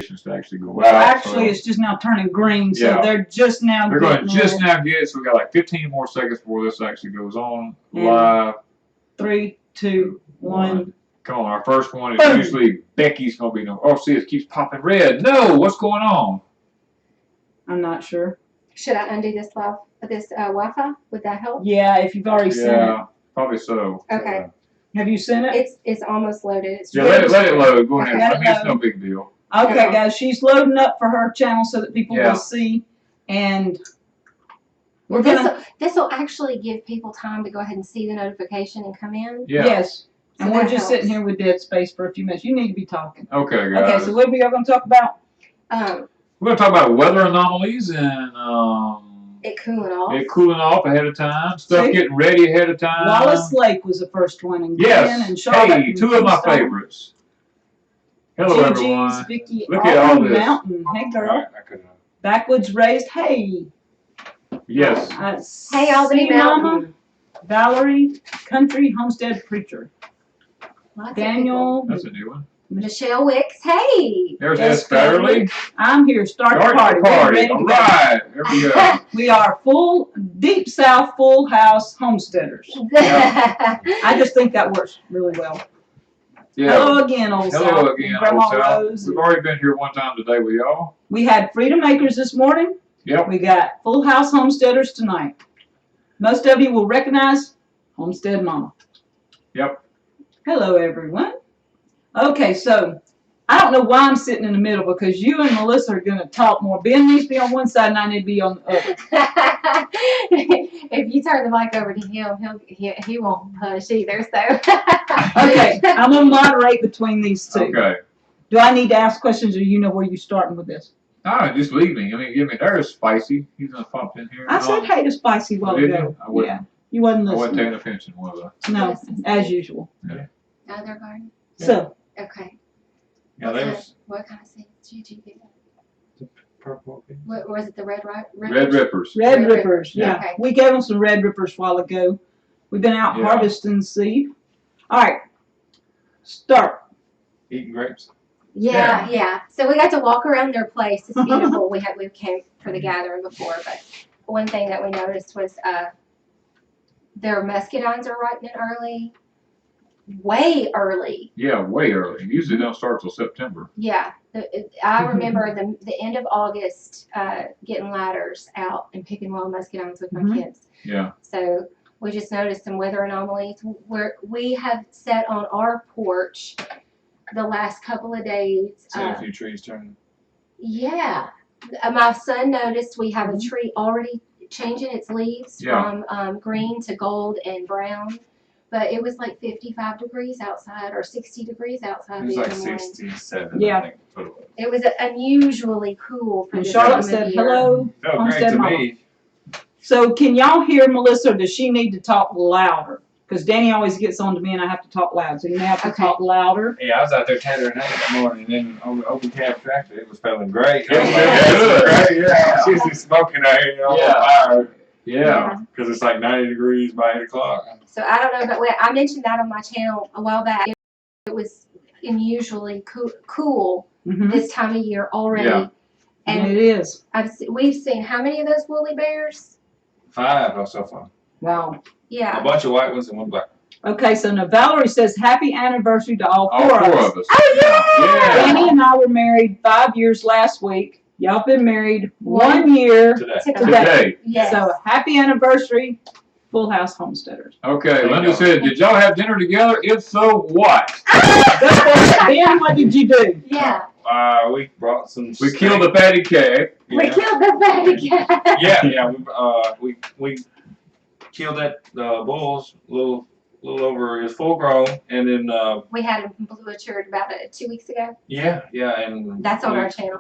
notifications to actually go Well, out. actually, it's just now turning green, so they're just now They're going to just now get it, so we got like 15 more seconds before this actually goes on live. 3, 2, 1. Come on, our first one is usually Becky's going to be no. Oh, see, it keeps popping red. No, what's going on? I'm not sure. Should I undo this Wi-Fi? Would that help? Yeah, if you've already sent it. Yeah, probably so. Okay. Have you sent it? It's almost loaded. It's let it load. Go ahead. Okay. I mean, it's no big deal. Okay, guys, she's loading up for her channel so that people will see. And we're gonna. This will actually give people time to go ahead and see the notification and come in. Yeah. Yes. So and we're just sitting here with dead space for a few minutes. You need to be talking. Okay, guys. Okay, so what are we all going to talk about? We're going to talk about weather anomalies and it cooling off. It cooling off ahead of time. Stuff getting ready ahead of time. Wallace Lake was the first one. And yes. And Charlotte hey, two of my favorites. Hello, everyone. Vicky, look at all this. Mountain. Hey, girl. Backwoods raised. Hey. Yes. Hey, Albany Mountain. Mama. Valerie, country homestead preacher. Daniel. That's a new one. Michelle Wicks. Hey. There's S. Fairley. I'm here. Start the party. All right. Here we go. We are deep South full house homesteaders. I just think that works really well. Yeah. Hello again, Old South. Hello again, Grandma Old South. Rose. We've already been here one time today with y'all. We had Freedom Makers this morning. Yep. We got Full House Homesteaders tonight. Most of you will recognize Homestead Mama. Yep. Hello, everyone. Okay, so I don't know why I'm sitting in the middle because you and Melissa are going to talk more. Ben needs to be on one side and I need to be on the other. If you turn the mic over to him, he won't push either. So. Okay, I'm going to moderate between these two. Okay. Do I need to ask questions or you know where you're starting with this? No, just leave me. I mean, there's Spicy. He's gonna pop in here. I said hey to Spicy a while ago. Yeah, you wasn't listening. I wasn't paying attention, was I? No, as usual. Yeah. Other garden. So. Okay. Yeah, what kind of seeds did you get? The purple. What was it? The red rippers? Red rippers. Red rippers. Yeah. Okay. We gave them some red rippers a while ago. We've been out harvesting seed. All right. Start. Eating grapes. Yeah. So we got to walk around their place. It's beautiful. we came for the gathering before, but one thing that we noticed was their muscadines are ripening early, way early. Yeah, way early. Usually don't start till September. Yeah, I remember the end of August getting ladders out and picking wild muscadines with my kids. Yeah. So we just noticed some weather anomalies. We have sat on our porch the last couple of days. Seen a few trees turning. Yeah. My son noticed we have a tree already changing its leaves from green to gold and brown. But it was like 55 degrees outside or 60 degrees outside. It was like 67. Yeah. I think. It was unusually cool for this Charlotte time said of year. hello. Felt great Homestead to Mama. me. So can y'all hear Melissa or does she need to talk louder? Because Danny always gets on to me and I have to talk loud. So you may have to talk louder. Yeah, I was out there tethering hay that morning, and then on the open cab tractor, it was feeling great. It was Great, yeah. She's just smoking out here on fire. Yeah. Because it's like 90 degrees by 8 o'clock. So I don't know, but I mentioned that on my channel a while back. It was unusually cool this time of year already. Yeah. And it is. We've seen how many of those woolly bears? 5 so far. Wow. Yeah. A bunch of white ones and one black. Okay, so now Valerie says happy anniversary to all All four four of us. of us. Oh, Yeah. Danny and I were married 5 years last week. Y'all been married 1 year Today. Yes. So happy anniversary, Full House Homesteaders. Okay, Linda said, did y'all have dinner together? If so, what? Ben, what did you do? Yeah. We brought some. We killed a fatty calf. We killed the fatty cat. Yeah. We killed that bulls a little over his full grown, and then We had him butchered about 2 weeks ago. and That's on our channel.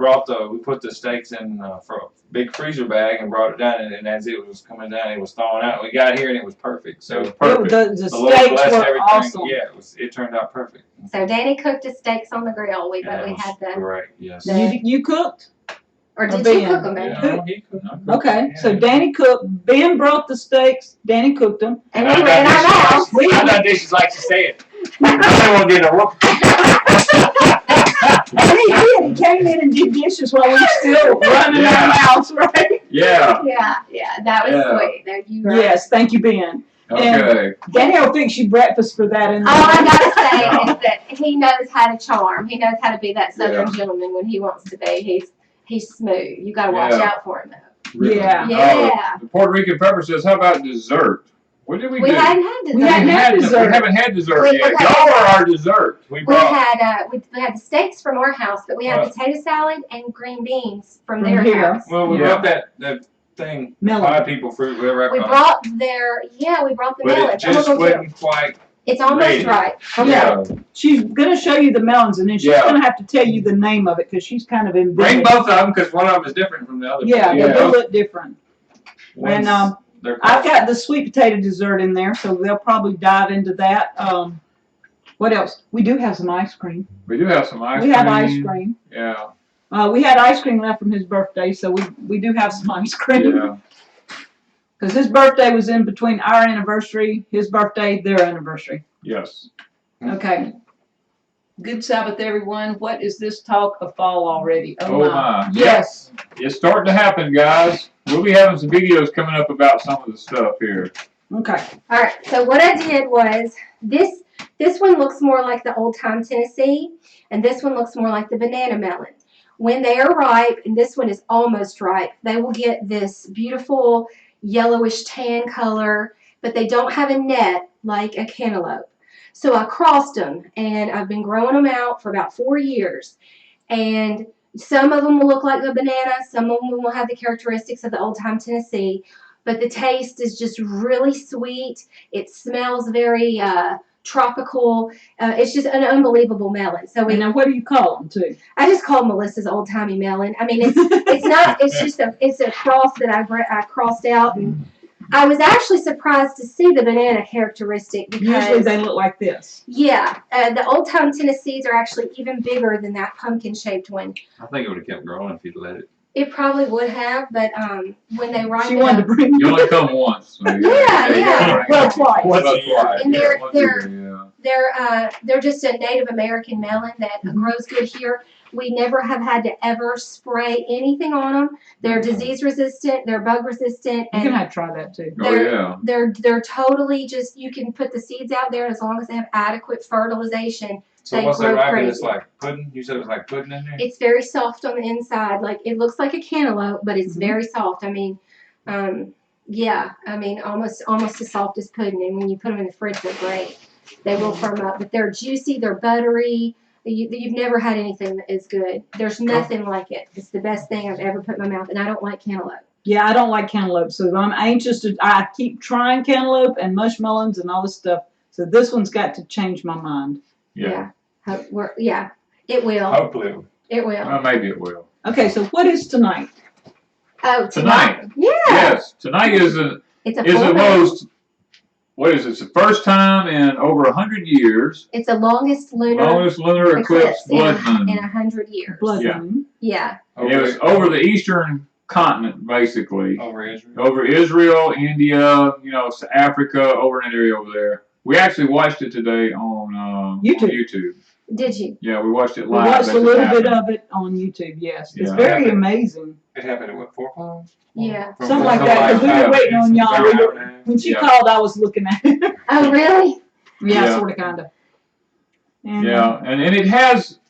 We put the steaks in for a big freezer bag and brought it down, and as it was coming down, it was thawing out. We got here and it was perfect. So Perfect. The Lord steaks bless were everything. awesome. Yeah, it turned out perfect. So Danny cooked the steaks on the grill. We Yeah, it had was the. great. Yes. You cooked? Or did Ben. you cook them, Ben? Yeah, he cooked. Okay, so Danny cooked. Ben brought the steaks. Danny cooked them. And we ran our house. I got dishes like she said. I don't want to get a whoop. And he did. He came in and did dishes while we were still running Yeah. our mouths, right? Yeah. Yeah, that was Yeah. sweet. There you go. Yes, thank you, Ben. Okay. Danielle fixed you breakfast for that. All I gotta say Yeah. is that he knows how to charm. He knows how to be that Southern Yeah. gentleman when he wants to be. He's smooth. You gotta watch Yeah. out for him though. Really. Yeah. Yeah. The Puerto Rican Pepper says, how about dessert? What did we We do? hadn't had dessert. We hadn't had dessert. We haven't had dessert We- yet. okay. Y'all are our dessert. We We brought. had we had the steaks from our house, but we had What? potato salad and green beans from From their here. house. Well, we Yeah. brought that thing, Melon. pie people fruit, whatever. We brought their we brought the But melons. it I'm just gonna go get 'em. wasn't quite It's almost ready. right. Yeah. She's gonna show you the melons, and then she's Yeah. gonna have to tell you the name of it because she's kind of Bring invented. both of them because one of them is different from the other. Yeah, Yeah. they do look different. One's- And they're I've got the sweet potato dessert in there, so they'll probably dive into that. What else? We do have some ice cream. We do have some ice We cream. have ice cream. Yeah. We had ice cream left from his birthday, so we do have some ice cream. Yeah. Because his birthday was in between our anniversary, his birthday, their anniversary. Yes. Okay. Good Sabbath, everyone. What is this talk of fall already? Oh my. Yes. It's starting to happen, guys. We'll be having some videos coming up about some of the stuff here. Okay. All right. So what I did was this one looks more like the old time Tennessee, and this one looks more like the banana melon. When they are ripe, and this one is almost ripe, they will get this beautiful yellowish tan color, but they don't have a net like a cantaloupe. So I crossed them, and I've been growing them out for about 4 years. And some of them will look like the banana, some of them will have the characteristics of the old time Tennessee, but the taste is just really sweet. It smells very tropical. It's just an unbelievable melon. So And now what do you call them, too? I just call Melissa's old timey melon. I mean, it's not. It's just a cross that I crossed out, and I was actually surprised to see the banana characteristic because Usually they look like this. yeah, the old time Tennessees are actually even bigger than that pumpkin shaped one. I think it would have kept growing if you'd let it. It probably would have, but when they ripen She wanted to up, bring You only come once. So you Yeah, you gotta bring Well, it. twice. Well, Once a year. twice. And they're- Once a year, yeah. they're just a Native American melon that grows good here. We never have had to ever spray anything on them. They're disease resistant, they're bug resistant, You can and have to try that, too. Oh, yeah. they're totally just, you can put the seeds out there as long as they have adequate fertilization. So They once they grow ripen, crazy. it's like pudding. You said it was like pudding in there. It's very soft on the inside. Like, it looks like a cantaloupe, but it's very soft. I mean, yeah, I mean, almost as soft as pudding. And when you put them in the fridge, they're great. They will firm up, but they're juicy, they're buttery. You've never had anything that is good. There's nothing like it. It's the best thing I've ever put in my mouth, and I don't like cantaloupe. Yeah, I don't like cantaloupe, so I'm anxious to. I keep trying cantaloupe and mushmelons and all this stuff. So this one's got to change my mind. Yeah. Yeah, it will. Hopefully. It will. Well, maybe it will. Okay, so what is tonight? Oh, Tonight. Yeah. Yes. Tonight is the It's a full moon. most. What is it? It's the first time in over 100 years. It's the longest lunar Longest lunar eclipse blood in moon. 100 years. Blood Yeah. moon. Yeah. And it was over the eastern continent, basically. Over Israel. Over Israel, India, Africa, over in that area over there. We actually watched it today on YouTube. Did you? Yeah, we watched it We live. watched as a it little happened. bit of it on YouTube, yes. It's Yeah. very amazing. It happened at what, 4 o'clock? Yeah. From Something like 4 that, 'cause we were Yeah. waiting on y'all. About We an were- hour and a half. When she Yeah. called, I was looking at it. Oh, really? Yeah, Yeah. sort of, kind of. And, Yeah, and it has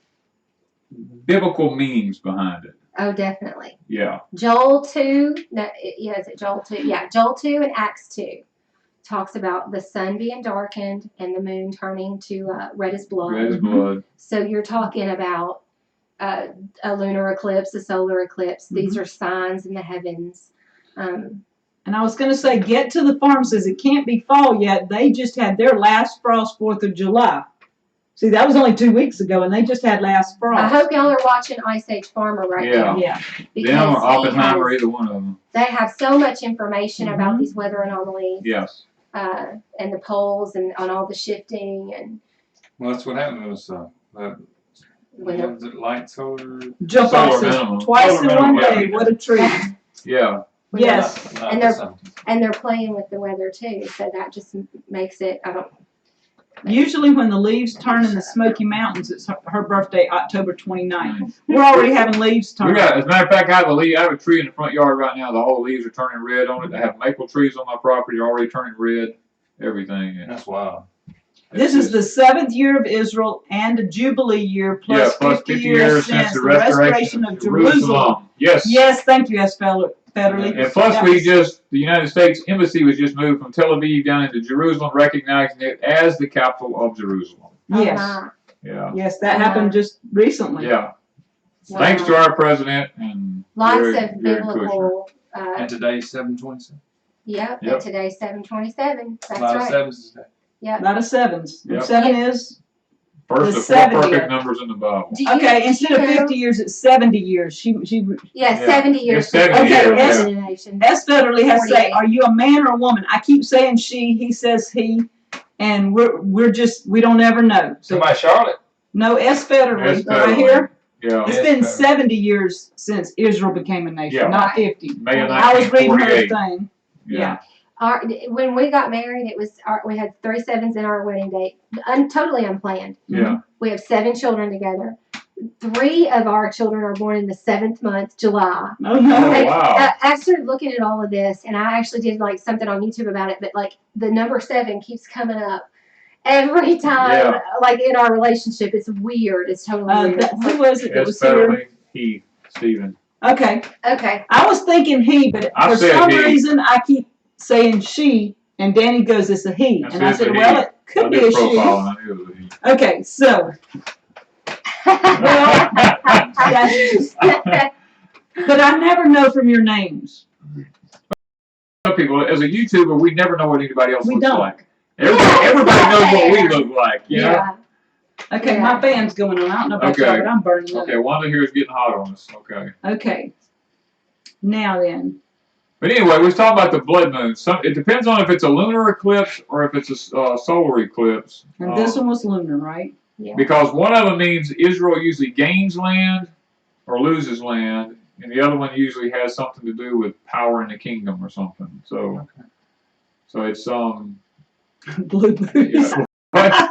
biblical meanings behind it. Oh, definitely. Yeah. Joel 2, is it Joel 2? Yeah, Joel 2 and Acts 2 talks about the sun being darkened and the moon turning to red as blood. Red as blood. So you're talking about a lunar eclipse, a solar eclipse. These are signs in the heavens. And I was going to say, get to the farm says it can't be fall yet. They just had their last frost 4th of July. See, that was only 2 weeks ago, and they just had last frost. I hope y'all are watching Ice Age Farmer right now. Yeah. Them or Because Oppenheimer, either one of them. they have so much information about these weather anomalies. Yes. And the poles and on all the shifting and Well, that's what happened. It was when they're was it light solar? Jump Solar off says minimum. twice Solar in one minimum, day. yeah. What a treat. Yeah. Yes. Not And the they're- sun. and they're playing with the weather too, so that just makes it. Usually when the leaves turn in the Smoky Mountains, it's her birthday, October 29th. We're already having leaves turn. As a matter of fact, I have a tree in the front yard right now. The whole leaves are turning red on it. I have maple trees on my property already turning red. Everything. And That's wild. This is the 7th year of Israel and a Jubilee year plus 50 years since the restoration of Jerusalem. Yes. Yes, thank you, S. Federley. And plus, the United States Embassy was just moved from Tel Aviv down into Jerusalem, recognizing it as the capital of Jerusalem. Yes. Yeah. Yes, that happened just recently. Yeah. Wow. Thanks to our president and Lots Jared of biblical. And today's 727. Yep. Yep. And today's 727. That's A lot of right. sevens today. Yep. A lot of sevens. Yep. 7 is first the of 4 70 perfect year. numbers in the Bible. Do you okay. Instead of know- 50 years, it's 70 years. She Yeah, Yeah. 70 years. It's 70 years, Okay, yeah. generation. S. Federley has to say, 48. "Are you a man or a woman?" I keep saying she. He says he, and we don't ever know. So Somebody, Charlotte. no, S. Federley S. right Federley. here. Yeah. It's S. been Federley. 70 years since Israel became a nation, Yeah. not 50. May of I was reading her 1948. thing. Yeah. When we got married, we had 3 sevens in our wedding date. Totally unplanned. Yeah. We have 7 children together. 3 of our children are born in the 7th month, July. Oh no. Oh, And, wow. I started looking at all of this, and I actually did like something on YouTube about it. But like the number 7 keeps coming up every time, Yeah. like in our relationship. It's weird. It's totally weird. Who was it that S. was here? Federley, he, Stephen. Okay. Okay. I was thinking he, but I for said some he. reason I keep saying she, and Danny goes, "It's a he," I and I said said, it's a "Well, he. it I could be did a she." profile and I knew it was a he. Okay, so but I never know from your names. Some people, as a YouTuber, we never know what anybody else We looks don't. like. Everybody knows what we look like, you know? Yeah. Okay, Yeah. my fan's going on. I don't know about Okay. y'all, but I'm burning up. Okay, Wanda here is getting hot on us. Okay. Okay. Now then. But anyway, we was talking about the blood moon. It depends on if it's a lunar eclipse or if it's a solar eclipse. And this one was lunar, right? Yeah. Because one of them means Israel usually gains land or loses land, and the other one usually has something to do with power in the kingdom or something. So it's Blue boots. yeah.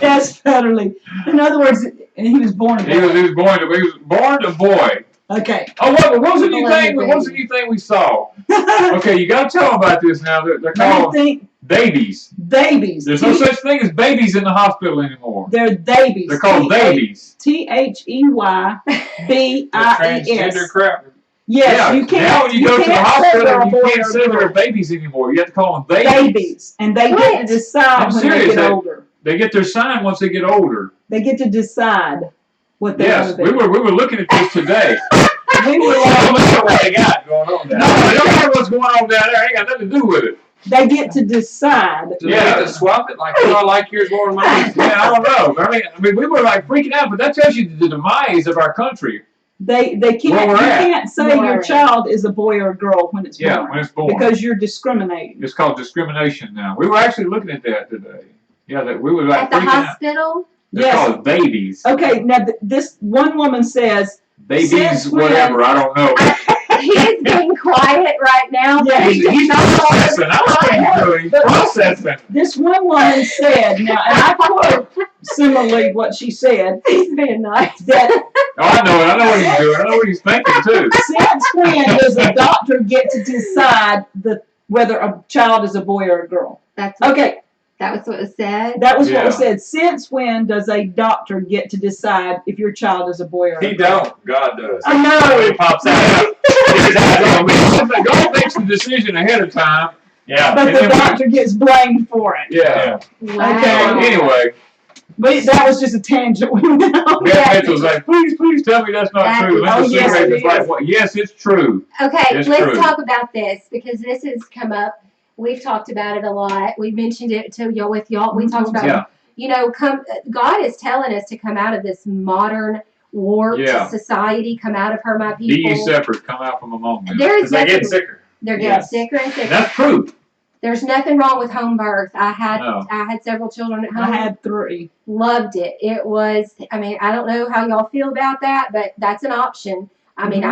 Yes, federally. In other words, and he was born a He was born a boy. Okay. Oh, what was the new thing? What was the new thing we saw? Okay, you got to tell them about this now. They're Let called me think. babies. Babies. There's no such thing as babies in the hospital anymore. They're babies. They're called babies. THEYBIES. Transgender crap. Yes, you can't. Now when you go to the can't say hospital, they're a you boy can't or say a girl. they're babies anymore. You have to call them babies. Babies, and they get What? to decide I'm when serious, they get they- older. They get their sign once they get older. They get to decide what they Yes, want to we be. were looking at this today. We were Look like, at what they got going on No, down I there. don't care what's going on down there. Ain't got nothing to do with it. they get to decide. Do they get to swap it? Like, I like yours more than mine. Yeah, I don't know. I mean, we were like freaking out, but that tells you the demise of our country. They Where can't. we're You at. can't say your Right. child is a boy or a girl when it's Yeah, born when it's born. because you're discriminating. It's called discrimination now. We were actually looking at that today. Yeah, that we were like At the freaking out. hospital. They're Yes. called babies. Okay, now this one woman says, Babies, Since when- whatever. I don't know. He is being quiet right now. Yeah, but He's he does not processing. I know what he's doing. He's processing. this one woman said, now, and I quote similarly what she said, He's being nice. that Oh, I know it. I know what he's doing. I know what he's thinking too. since when does a doctor get to decide whether a child is a boy or a girl? That's Okay, that was what was said. that was what Yeah. was said. Since when does a doctor get to decide if your child is a boy or a girl? He don't. God does. I know. He pops out. God makes the decision ahead of time. Yeah. But And the then we- doctor gets blamed for it. Yeah. Wow. Okay. Anyway, But that was just a tangent we went on. Beth Mitchell's like, please tell me that's not That- true. oh, Linda yes, Seagraves it is like, is. well, yes, it's true. Okay, It's let's true. talk about this because this has come up. We've talked about it a lot. We mentioned it to y'all with y'all. We talked about, Yeah. God is telling us to come out of this modern warped Yeah. society. Come out of her, my Be ye people. separate, come out from among them. There is Because they nothing. get sicker. They're getting Yes. sicker and And sicker. that's true. There's nothing wrong with home birth. I had No. several children at home. I had 3. Loved it. It was. I mean, I don't know how y'all feel about that, but that's an option. I mean,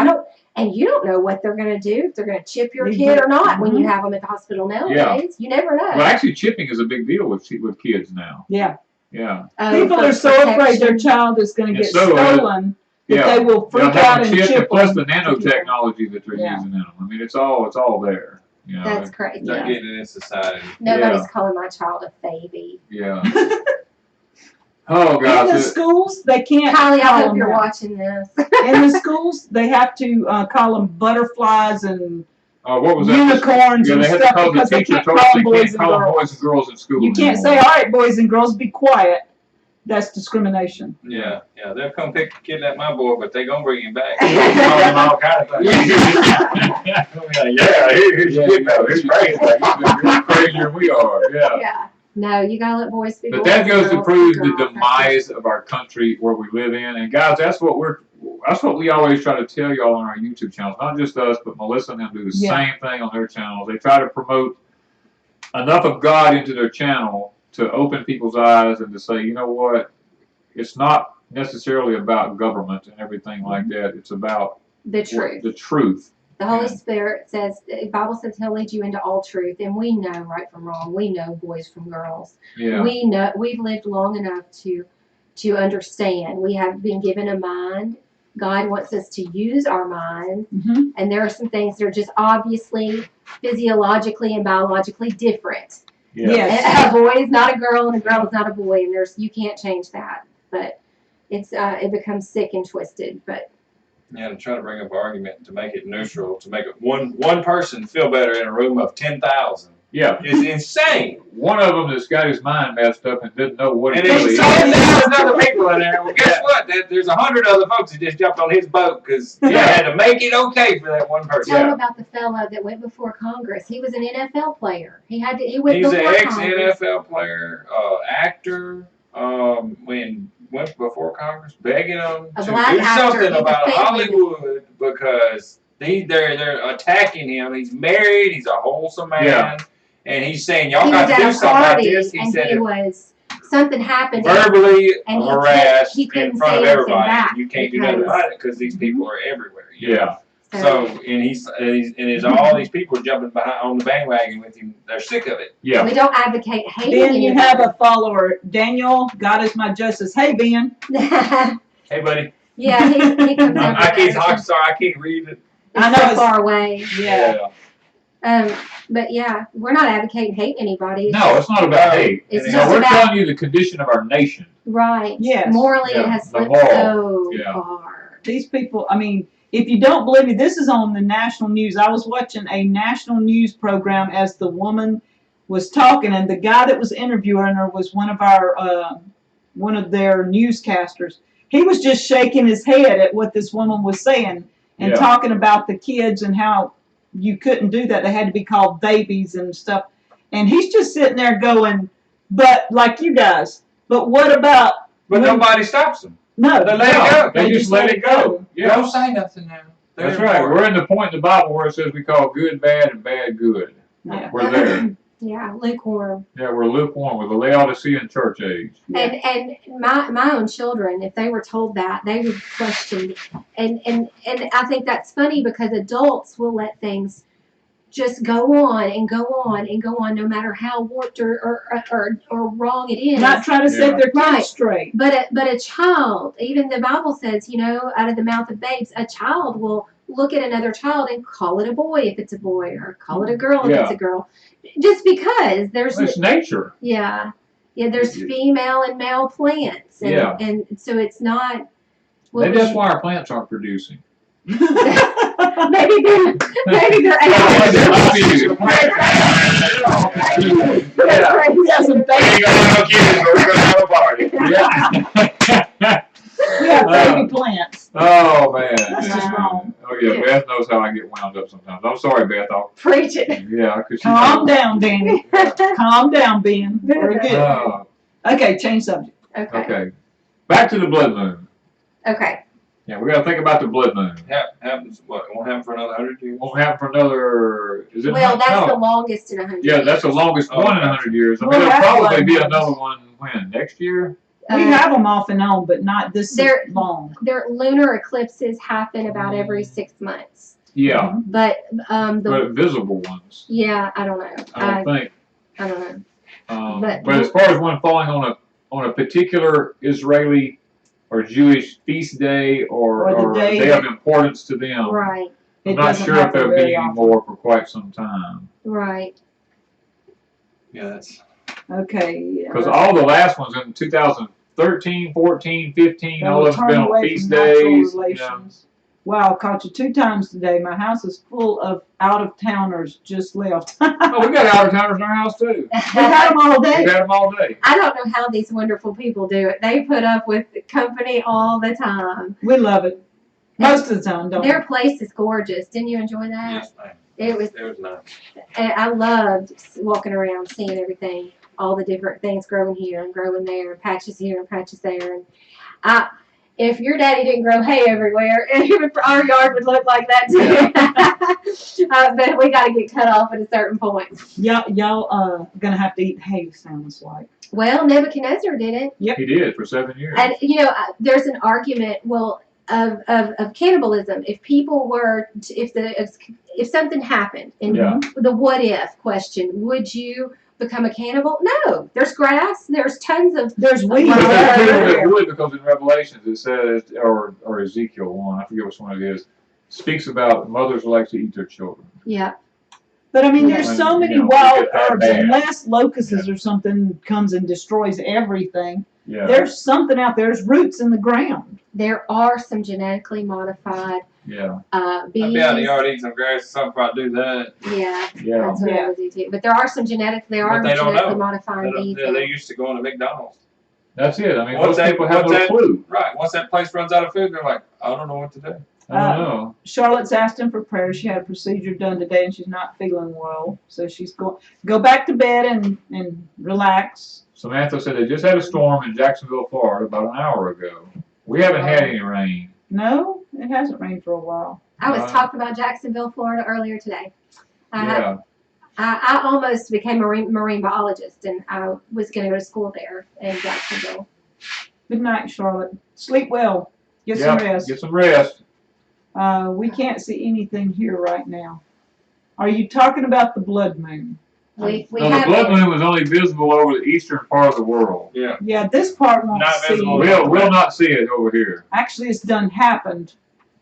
and you don't know what they're going to do, if they're going to chip your Mhm. kid or not when you have them at the hospital nowadays. You never know. Well, actually, chipping is a big deal with kids now. Yeah. Yeah. People for are so afraid their protection. child is going to get so, stolen that Yeah. they will freak They'll have out them and chipped, chip and plus them. the nanotechnology that they're Yeah. using in them. I mean, it's all there. You know. That's crazy. They're Yeah. getting it in society. Nobody's calling my child a baby. Yeah. Oh In gosh. the schools, they can't Kylie, I call hope them you're that. watching this. In the schools, they have to call them butterflies and What was that? unicorns Yeah, and they had to stuff call the because they teacher can't told call us them they boys can't and call them girls. boys and girls in school. You can't say, anymore. all right, boys and girls, be quiet. That's discrimination. Yeah, they'll come kidnap my boy, but they gonna bring him back. Call him all kind of things. Here's crazy. You're crazier than we are. Yeah. Yeah. No, you gotta let boys be But boys that and goes to girls be prove the girls. That's demise of our country where we live in. And guys, that's what we always try to tell y'all on our YouTube channels. Not just us, but Melissa and them do the same thing on their channels. They try to promote enough of God into their channel to open people's eyes and to say, you know what, it's not necessarily about government and everything like that. It's about the truth. The truth. The Holy Yeah. Spirit says, the Bible says He'll lead you into all truth, and we know right from wrong. We know boys from girls. Yeah. We know we've lived long enough to understand. We have been given a mind. God wants us to use our minds, Mm-hmm. and there are some things that are just obviously physiologically and biologically different. Yeah. Yes. A boy is not a girl, and a girl is not a boy, and you can't change that. But it becomes sick and twisted. But Yeah, to try to bring up an argument to make it neutral, to make it one person feel better in a room of 10,000 Yeah. is insane. One of them that's got his mind messed up and didn't know what And it really there's is. other people in there. Well, guess what? There's 100 other folks that just jumped on his boat because he had to make it okay for that one person. tell him about the fellow that went before Congress. He was an NFL player. He went He's an before Congress. ex-NFL player, actor. Went before Congress, begging them A to black do actor. something He about defended Hollywood because they're attacking him. He's married. He's a wholesome man, Yeah. and he's saying y'all He got was to do at a something about party, this. He and said he was something happened. verbally and he harassed he couldn't in front say of anything everybody. back You can't do nothing because- about it because these people are everywhere. you know? Yeah. So and all these people jumping behind on the bandwagon with him. They're sick of it. Yeah. we don't advocate hating Ben, you have anybody. a follower, Daniel. God is my justice. Hey, Ben. Hey, buddy. Yeah, he comes over. I can't. there. I'm sorry. I can't read it. I It's know so it's- far away. Yeah. But yeah, we're not advocating hating anybody. No, it's not about hate. It's You just know, we're about- telling you the condition of our nation. Right. Yes. Morally, Yeah, it has the slipped moral. so Yeah. far. These people, I mean, if you don't believe me, this is on the national news. I was watching a national news program as the woman was talking, and the guy that was interviewing her was one of their newscasters. He was just shaking his head at what this woman was saying and Yeah. talking about the kids and how you couldn't do that. They had to be called babies and stuff. And he's just sitting there going, but like you guys, but what about, But when- nobody stops them. no, They let it go. They just let it go. Yeah. Don't say nothing now. They're That's right. important. We're in the point in the Bible where it says we call good bad and bad good. Yeah. We're there. Yeah, lukewarm. Yeah, we're lukewarm. We're the Laodicean church age. And my own children, if they were told that, they would question. And I think that's funny because adults will let things just go on and go on and go on, no matter how warped or wrong it is. not try to set Yeah. their kids Right. straight. But a child, even the Bible says, out of the mouth of babes, a child will look at another child and call it a boy if it's a boy, or call it a girl if Yeah. it's a girl, just because there's It's nature. there's female and male plants, and Yeah. and so it's not. Maybe that's why our plants aren't producing. maybe they're Yeah. We got some We ain't gonna have no kids, but we're gonna have a party. Yeah. We have baby plants. Oh man. That's just wrong. Oh yeah, Beth knows how I get wound up sometimes. I'm sorry, Beth. preach it. Yeah, because she Calm knows. down, Danny. Calm down, Ben. We're good. Oh, Okay, change subject. Okay. okay. Back to the blood moon. Okay. Yeah, we got to think about the blood moon. Happens. What? It won't happen for another 100 years. Won't happen for another. Is it? Well, that's no. the longest in 100. Yeah, that's the longest Oh, one in 100 years. I mean, We'll there'll have probably blood be moons. another one when next year. We have them off and on, but not this long. Their lunar eclipses happen about every 6 months. Yeah, But but visible ones. yeah, I don't know. I don't think. I don't know. But as far as one falling on a particular Israeli or Jewish feast day or the day day of importance to them, Right. I'm not sure if there'll be any more for quite some time. Right. Yeah, that's. Okay. Because all the last ones in 2013, 14, 15, all of them been on feast days. You know. Wow, caught you 2 times today. My house is full of out-of-towners just left. Oh, we got out-of-towners in our house too. We had them all day. We had them all day. I don't know how these wonderful people do it. They put up with company all the time. We love it. Most of the time, don't Their place is gorgeous. Didn't you enjoy that? Yes, ma'am. It was nice. And I loved walking around, seeing everything, all the different things growing here and growing there, and patches here and patches there. And if your daddy didn't grow hay everywhere, our yard would look like that too. But we got to get cut off at a certain point. Y'all gonna have to eat hay, sounds like. Well, Nebuchadnezzar did it. Yep. He did for 7 years. And, there's an argument, of cannibalism. If people were, if something happened, and Yeah. the what if question, would you become a cannibal? No. There's grass. There's tons of. There's weeds. But there's people that everywhere. would, because in Revelations it says, or Ezekiel 1, I forget which one it is, speaks about mothers like to eat their children. Yeah. But I mean, Yeah. there's so many You know, wild it get that herbs, bad. unless locusts or something comes and destroys everything. Yeah. There's something out there. There's roots in the ground. There are some genetically modified Yeah. bees. I'd be out in the yard eating some grass or something if I do that. Yeah. Yeah. That's what I would do too. But there are some genetically But they don't genetically know. modifying bees. They used to go into McDonald's. That's it. I mean, What's most that- people have what's no that- clue. Right. Once that place runs out of food, they're like, I don't know what to do. I don't know. Charlotte's asked him for prayer. She had a procedure done today, and she's not feeling well, so she's going go back to bed and relax. Samantha said they just had a storm in Jacksonville, Florida, about an hour ago. We haven't had any rain. No, it hasn't rained for a while. I was talking about Jacksonville, Florida earlier today. Yeah. I almost became a marine biologist, and I was going to go to school there in Jacksonville. Good night, Charlotte. Sleep well. Get some rest. Get some rest. We can't see anything here right now. Are you talking about the blood moon? We No, the have blood moon was only visible over the eastern part of the world. Yeah. Yeah, this part won't Not see. visible. We'll not see it over here. Actually, it's done happened.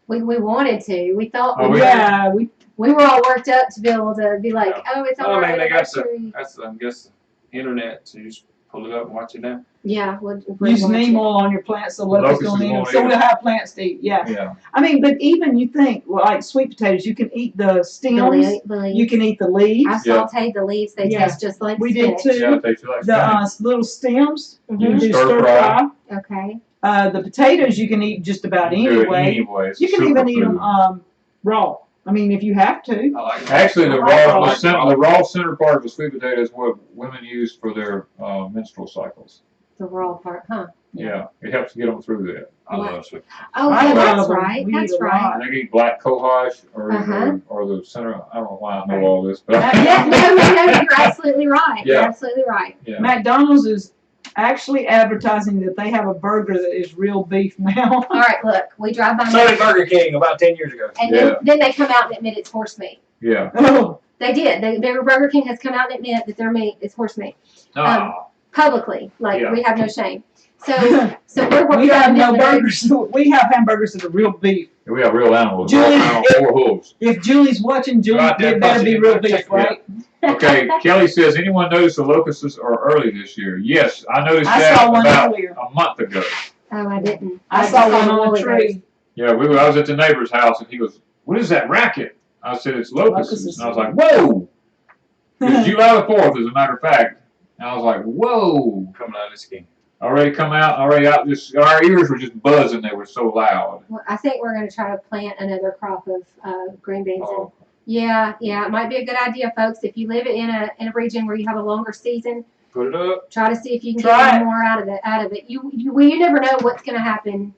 we wanted to. We thought Oh, we Yeah, we were all worked up to be able to be like, Yeah. oh, it's Well, all I mean, right. they got anniversary. That's, I guess, internet. So you just pull it up and watch it now. Yeah, we'll use watch neem it. oil on your plants so Locusts locusts don't eat them. won't So eat we'll have plants to eat. Yeah. Yeah. I mean, but even you think, well, like sweet potatoes, you can eat the The stems, leaves. you can eat the leaves. I Yeah. sauteed the leaves. They Yeah. taste just like We did spinach. too. Yeah, it tastes like The spinach. little stems, Mhm. you can do Stir stir fry. fry. Okay. The potatoes you can eat just about Do it anyway. anyway. It's You can super even eat food. them raw. I mean, if you have to. I like it. Actually, the I raw, like the raw center part of the sweet potato is what women use for their menstrual cycles. The raw part, huh? Yeah, it helps get them through that. I love sweet. Oh, I yeah, love that's them. right. We That's eat a right. lot. And they can eat black cohosh Uh-huh. or the center. I don't know why I know all this, but Yeah, no, you're absolutely right. You're Yeah. absolutely right. yeah. McDonald's is actually advertising that they have a burger that is real beef now. All right, look, we drive by So did Burger King about 10 years ago. and Yeah. then they come out and admit it's horse meat. Yeah. Oh, They did. Their Burger King has come out and admit that their meat is horse meat Ah, publicly. Like Yeah. we have no shame. So we're we have driving no down the road. burgers. We have hamburgers that are real beef. we have real animals. Julie, Real animals, 4 hooves. If Julie's watching, Julie, Right there, it better be pussy, real check beef, it out. right? Okay, Kelly says, anyone notice the locusts are early this year? Yes, I noticed I that saw one about earlier. a month ago. Oh, I didn't. I just saw one the on woolly a tree. goats. Yeah, I was at the neighbor's house and he goes, "What is that racket?" I said, "It's locusts." Locusts. And I was like, "Whoa!" It's July the 4th, as a matter of fact. And I was like, "Whoa!" Coming out of the skin. Already come out, already out. Just our ears were just buzzing. They were so loud. Well, I think we're going to try to plant another crop of green beans. And Oh, yeah, it might be a good idea, folks. If you live in a region where you have a longer season, put it up. try to see if you can Try get more out of it. You never know what's going to happen.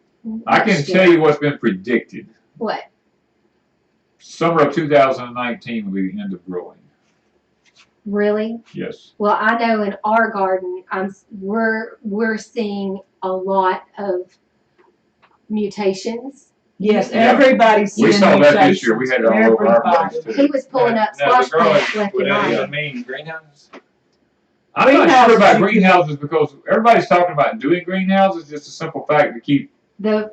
I can next tell year. you what's been predicted. What. Summer of 2019 will be the end of growing. Really? Yes. Well, I know in our garden, we're seeing a lot of mutations. Yes, Yeah. everybody's We seeing saw that this year. mutations. We had it all over our Everybody. place He too. was pulling up Now, the squash plants growers, left would and that right. even mean greenhouses? I'm not Greenhouses, sure about you could- greenhouses because everybody's talking about doing greenhouses. Just a simple fact to keep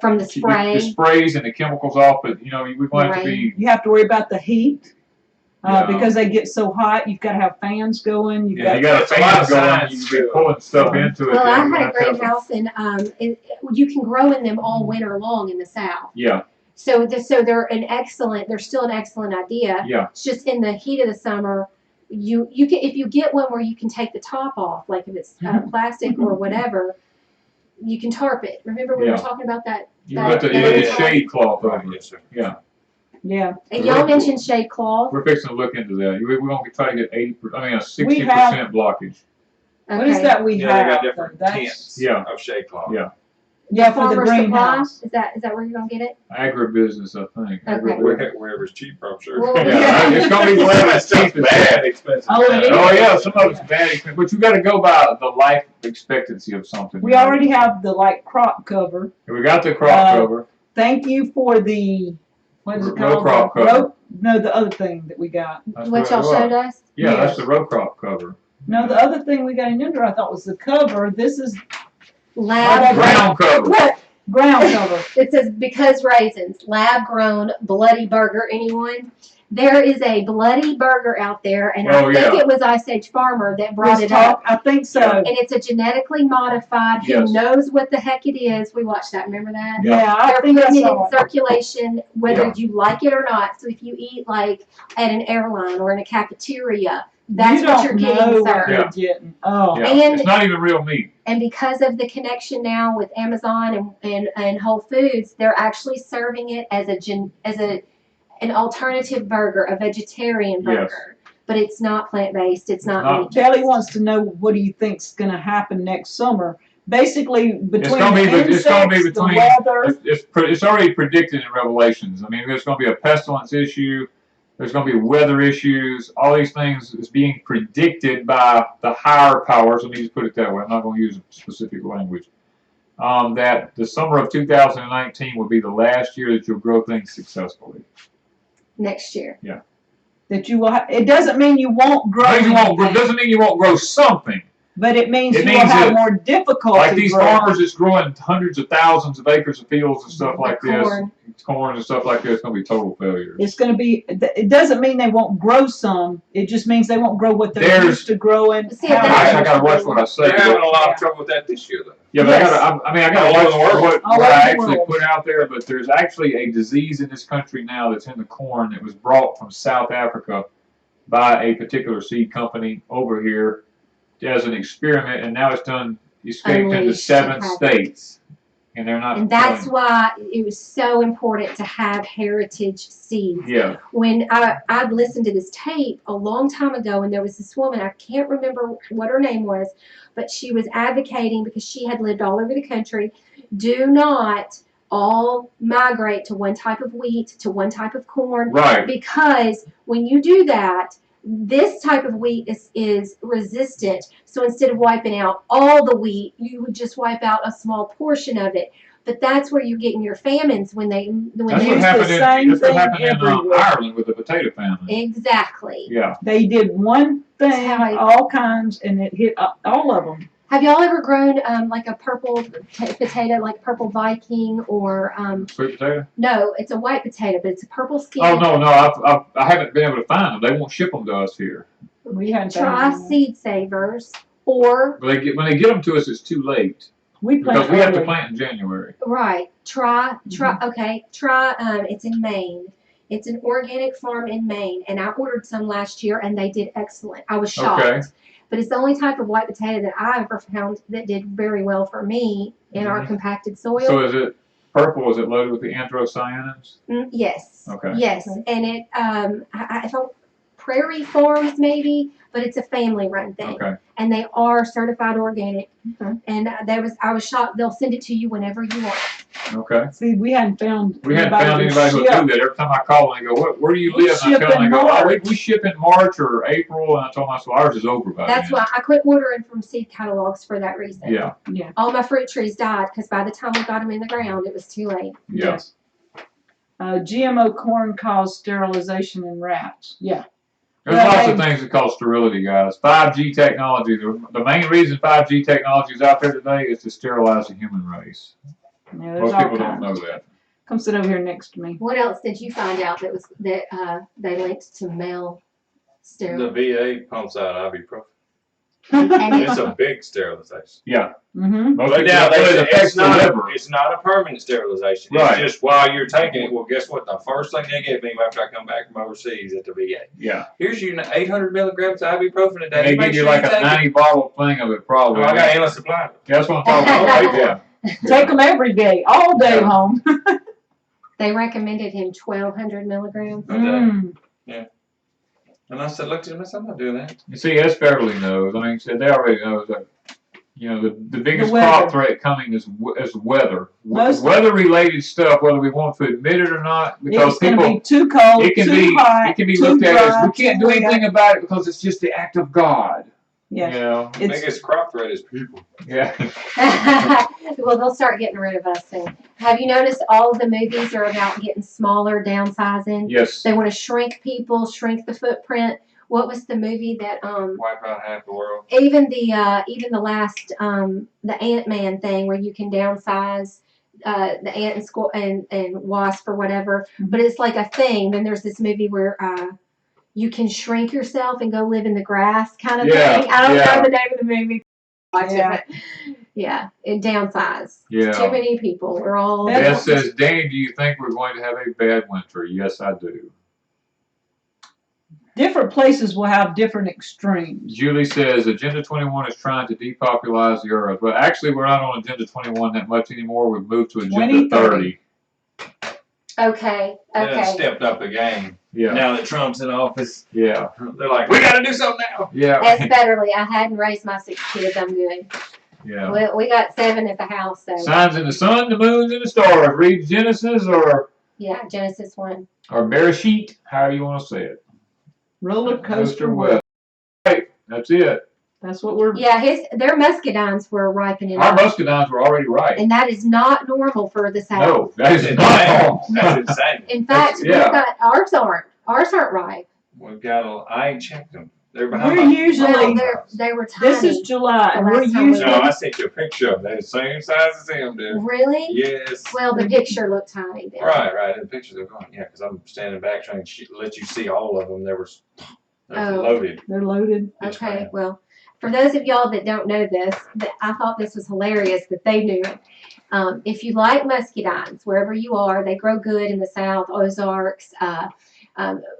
From the the spray. sprays and the chemicals off. But we want it to be. You have to worry about the heat. Yeah. Because they get so hot, you've got to have fans going. You've Yeah, you got got a That's a lot fan of going. science You to can be it. pulling stuff into it. Well, yeah, I you had a have to have greenhouse, and you can grow in them all winter long in the south. Yeah, So they're still an excellent idea. yeah. It's just in the heat of the summer, you can, if you get one where you can take the top off, like if it's plastic or whatever, you can tarp it. Remember we were Yeah. talking about that? You put the shade cloth over it. Yes, sir. Yeah, yeah. And y'all mentioned shade cloth. we're fixing to look into that. We're going to try to get 60% We have- blockage. What is Okay. that we Yeah, they got have? different That's- tints Yeah. of shade cloth. Yeah. Yeah, for the Farmer Supply? greenhouse. Is that where you're gonna get it? Agribusiness, I think. Okay. Agribusiness. Wherever's cheap, I'm sure. Well, Yeah, it's going to be whatever it's cheap as bad expensive. Oh, it is. Oh yeah, some of it's bad, but you got to go by the life expectancy of something. We already have the crop cover. We got the crop cover. Thank you for the what is it Row called? crop The cover. No, the other thing that we got. That's what y'all it was. showed us? Yeah, Yes. that's the row crop cover. No, the other thing we got in Indoor I thought was the cover. This is Lab Ground cover. Look, ground cover. it says because raisins, lab grown bloody burger. Anyone? There is a bloody burger out there, and I Oh, think yeah. it was Ice Age Farmer that brought Was it up. I think so. Yeah. And it's a genetically modified. Yes. Who knows what the heck it is? We watched that. Remember that? Yeah, I They're think I putting it saw in it. circulation, whether Yeah. you like it or not. So if you eat like at an airline or in a cafeteria, that's you what don't you're know getting what served. you're getting. Oh, Yeah, And- it's not even real meat. And because of the connection now with Amazon and Whole Foods, they're actually serving it as an alternative burger, a vegetarian Yes. burger. But it's not plant-based. It's not not. meat. Kelly wants to know what do you think's going to happen next summer? Basically, between gonna be- the it's insects, gonna be the between- weather. It's already predicted in Revelations. I mean, there's going to be a pestilence issue. There's going to be weather issues. All these things is being predicted by the higher powers. Let me just put it that way. I'm not going to use specific language. That the summer of 2019 will be the last year that you'll grow things successfully. Next year. That you will. It doesn't mean you won't grow. anything, Doesn't mean you won't grow something. but it means It you will means have that- more difficulty. Like these growing. farmers that's growing hundreds of thousands of acres of fields and stuff like this, Corn. corn and stuff like that, it's going to be total failure. It's going to be. It doesn't mean they won't grow some. It just means they won't grow what they're There's- used to growing. See, how that's- they're I got to used watch to what I say. They're having a lot Yeah. of trouble with that this year, though. Yeah, but Yes. I got to All over watch the world. what All I over the actually world. put out there. But there's actually a disease in this country now that's in the corn that was brought from South Africa by a particular seed company over here as an experiment, and now it's done escaped into Unleashed 7 havoc. states, and they're not. And that's killing. why it was so important to have heritage seeds. Yeah, When I'd listened to this tape a long time ago, and there was this woman, I can't remember what her name was, but she was advocating because she had lived all over the country. Do not all migrate to one type of wheat, to one type of corn, right. because when you do that, this type of wheat is resistant. So instead of wiping out all the wheat, you would just wipe out a small portion of it. But that's where you're getting your famines when That's they what use the happened same in thing everywhere. Ireland with the potato famine. exactly. Yeah, They did one thing, That's how I- all kinds, and it hit all of them. Have y'all ever grown like a purple potato, like purple Viking, or sweet potato. no, it's a white potato, but it's a purple skin. Oh no, I haven't been able to find them. They won't ship them to us here. We had Try Seed Savers, or But when they get them to us, it's too late We because planted we have to early. plant in January. right, try. Okay, try. It's in Maine. It's an organic farm in Maine, and I ordered some last year, and they did excellent. I was shocked. Okay. But it's the only type of white potato that I ever found that did very well for me in our Mhm. compacted soil. So is it purple? Is it loaded with the anthocyanins? Yes. Okay. Yes, Okay. and it I thought Prairie Farms maybe, but it's a family run thing, Okay. and they are certified organic. Okay. And I was shocked. They'll send it to you whenever you want. Okay. See, we hadn't found We hadn't found anybody who would do that. Every time I call and they go, where do you We live? And I ship tell them, in they go, oh, March. we ship in March or April. And I told myself, ours is over by That's then. why I quit ordering from seed catalogs for that reason. Yeah, All my fruit trees died because by the time we got them in the ground, it was too late. yeah. Yes. GMO corn cause sterilization in rats. Yeah. There's lots of things that cause sterility, guys. 5G technology. The main reason 5G technology is out there today is to sterilize the human race. Yeah, there's Most all people don't kinds. know that. Come sit over here next to me. What else did you find out that they linked to male The sterile? VA pumps out ibuprofen. And It's a big sterilization. Yeah. Mm-hmm. Most But people now don't know it affects the liver. it's not a permanent sterilization. Right. It's just while you're taking it. Well, guess what? The first thing they give me after I come back from overseas at the VA. Yeah. Here's your 800 milligrams of ibuprofen a day. They Make give you sure like a take it. 90-bottle thing of it, probably. Oh, I got endless supply. That's what I'm talking about. Yeah. Take them every day, all day Yeah. home. They recommended him 1,200 milligrams. Mm. And I said, look at him, I said, I'm not doing that. You see, as Beverly knows, I mean, said they already know that, you know, the biggest weather. crop threat coming is weather. Most- Weather-related stuff, whether we want to admit it or not, because It's going to people, be too cold, it can too be, hot, it can be too looked at as dry, we can't too do wet. anything about it because it's just the act of God. Yes. You know? The It's- biggest crop threat is people. Yeah. Well, they'll start getting rid of us soon. Have you noticed all of the movies are about getting smaller, downsizing? Yes. They want to shrink people, shrink the footprint. What was the movie that Wipe out half the world. even the last the Ant-Man thing where you can downsize the ant and wasp or whatever, but it's like a thing. Then there's this movie where you can shrink yourself and go live in the grass kind of Yeah, thing. I don't yeah. know the name of the movie. Watch Yeah. it, but yeah, and downsize. Yeah. Too many people. We're all. Beth says, Danny, do you think we're going to have a bad winter? Yes, I do. Different places will have different extremes. Julie says, Agenda 21 is trying to depopularize the earth. Well, actually, we're not on Agenda 21 that much anymore. We've moved to Agenda 30. Okay. They Okay. stepped up the game. Yeah. Now that Trump's in office, Yeah. they're like, we got to do something now. Yeah. That's federally. I hadn't raised my 6 kids. I'm good. Yeah. We got 7 at the house, so Signs in the sun, the moons, and the stars. Read Genesis or yeah, Genesis 1. Bereshit, however you want to say it. Roller coaster weather. Right. That's it. That's what we're. Yeah, their muscadines were ripening Our up, muscadines were already right. and that is not normal for the South. No, that is That's not insane. normal. That's insane. In fact, yeah. we've got ours aren't ripe. We've got I ain't checked them. They're behind We're my usually. Well, they were tiny. This is July, and The we're last time we- usually. No, I sent you a picture of them. They're the same size as him, dude. Really? Yes. Well, the picture looked tiny. Then. Right. In the pictures are going. Yeah, because I'm standing back trying to let you see all of them. They were Oh. loaded. They're loaded. Yes, Okay, ma'am. well, for those of y'all that don't know this, I thought this was hilarious that they knew it. If you like muscadines, wherever you are, they grow good in the South, Ozarks,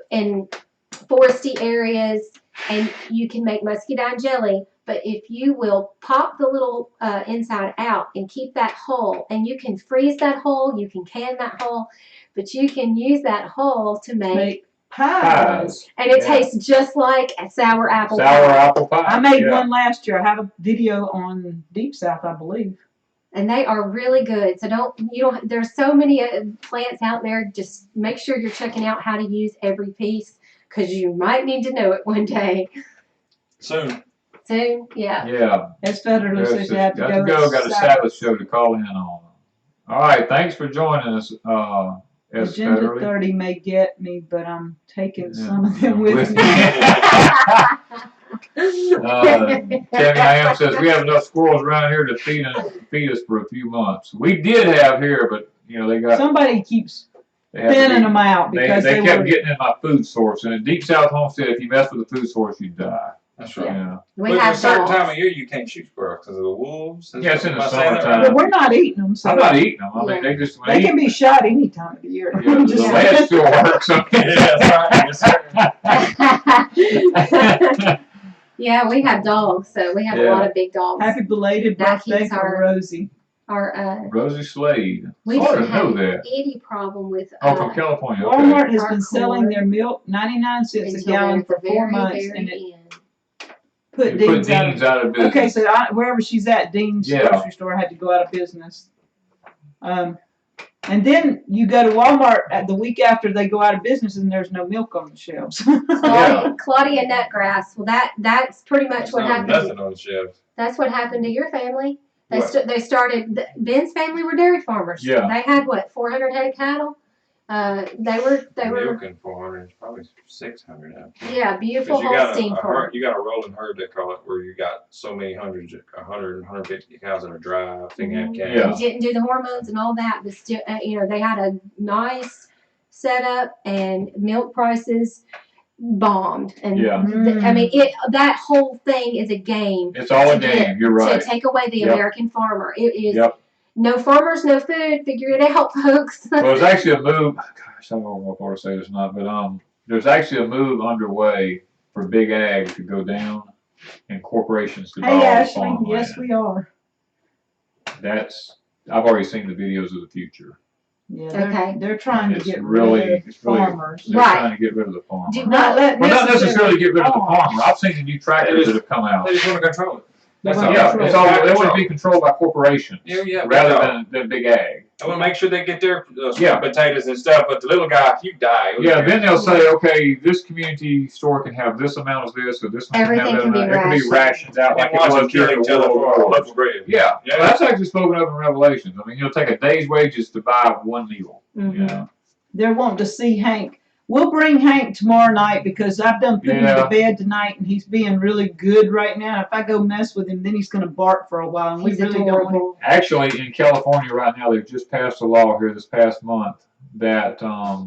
in foresty areas, and you can make muscadine jelly. But if you will pop the little inside out and keep that whole, and you can freeze that whole, you can can that whole, but you can use that whole to make Pies. and it Yeah. tastes just like a sour apple Sour pie. apple pie. I made yeah. one last year. I have a video on Deep South, I believe. And they are really good. So there's so many plants out there. Just make sure you're checking out how to use every piece because you might need to know it one day. Soon. Soon, yeah. Yeah. It's federally, so Yes, you have to go. Got a Sabbath show to call in on. All right. Thanks for joining us. Agenda Federally. 30 may get me, but I'm taking Yeah. some of them with me. Tammy I.M. says we have enough squirrels around here to feed us for a few months. We did have here, but they got Somebody keeps they had to thinning be- them out because they kept were. getting in my food source. And in Deep South Homestead, if you mess with the food source, you die. That's right. Yeah. We But at a have certain dogs. time of year, you can't shoot squirrels because of the wolves. Yeah, it's in the Am I saying that summertime. But we're not eating them, so I'm not eating them. I mean, they just they can be shot any time of the year. Yeah, the Just- lead still works. right. Yes, sir. Yeah, we have dogs, so we have a Yeah. lot of big dogs. Happy belated That birthday keeps for our- Rosie. Our Rosie Slade. we Sort didn't of know have that. any problem with Oh, from California. Okay. Walmart has Our been selling corn their milk 99 cents a until gallon the for 4 very, months, very and it end. put They put Dean's out of. Dean's out of business. Okay, so wherever she's at, Dean's Yeah. grocery store had to go out of business. And then you go to Walmart at the week after they go out of business and there's no milk on the shelves. Claudia Nutgrass. Well, that's pretty much what happened. Nothing on the shelf. That's what happened to your family. What? They started. Ben's family were dairy farmers. Yeah. They had what 400 head of cattle. They were Milking 400, probably 600 now. yeah, beautiful 'Cause you got Holstein a farm. you got a rolling herd, they call it, where you got so many hundreds, 100, 150 cows that are dry, thing have calves. Yeah. Didn't do the hormones and all that, but still, they had a nice setup and milk prices bombed. And Yeah. I mean, that whole thing is a game. It's all a to game. You're right. To take away the Yep. American farmer. It is Yep. no farmers, no food. Figure it out, folks. Well, there's actually a move. Gosh, I don't know if I want to say this or not, but there's actually a move underway for big ag to go down and corporations to buy all Hey, the Ashley. farmland. Yes, we are. I've already seen the videos of the future. Yeah, Okay. they're trying to It's get really, rid of it's really, farmers. they're Right. trying to get rid of the farmer. Do Not let Well, not necessarily get rid of the farmer. I've seen the new tractors that have come out. They just want to control it. That's They all. wanna Yeah, control it's it. all, they want to Control. be controlled by corporations Yeah, rather that's all. than big ag. I want to make sure they get their Yeah. potatoes and stuff, but the little guy, if you die, Yeah, then they'll say, okay, this community store can have this amount of this, or this one can have Everything that can be amount. It can be rationed. rationed out like and it watch them was kill during each the other World for a War. loaf of bread. Yeah, Yeah. well, that's actually spoken of in Revelations. I mean, you'll take a day's wages to buy one meal. Mhm. You know? They're wanting to see Hank. We'll bring Hank tomorrow night because I've done put him Yeah. to bed tonight and he's being really good right now. If I go mess with him, then he's going to bark for a while. And He's we really don't want him. adorable. Actually, in California right now, they've just passed a law here this past month that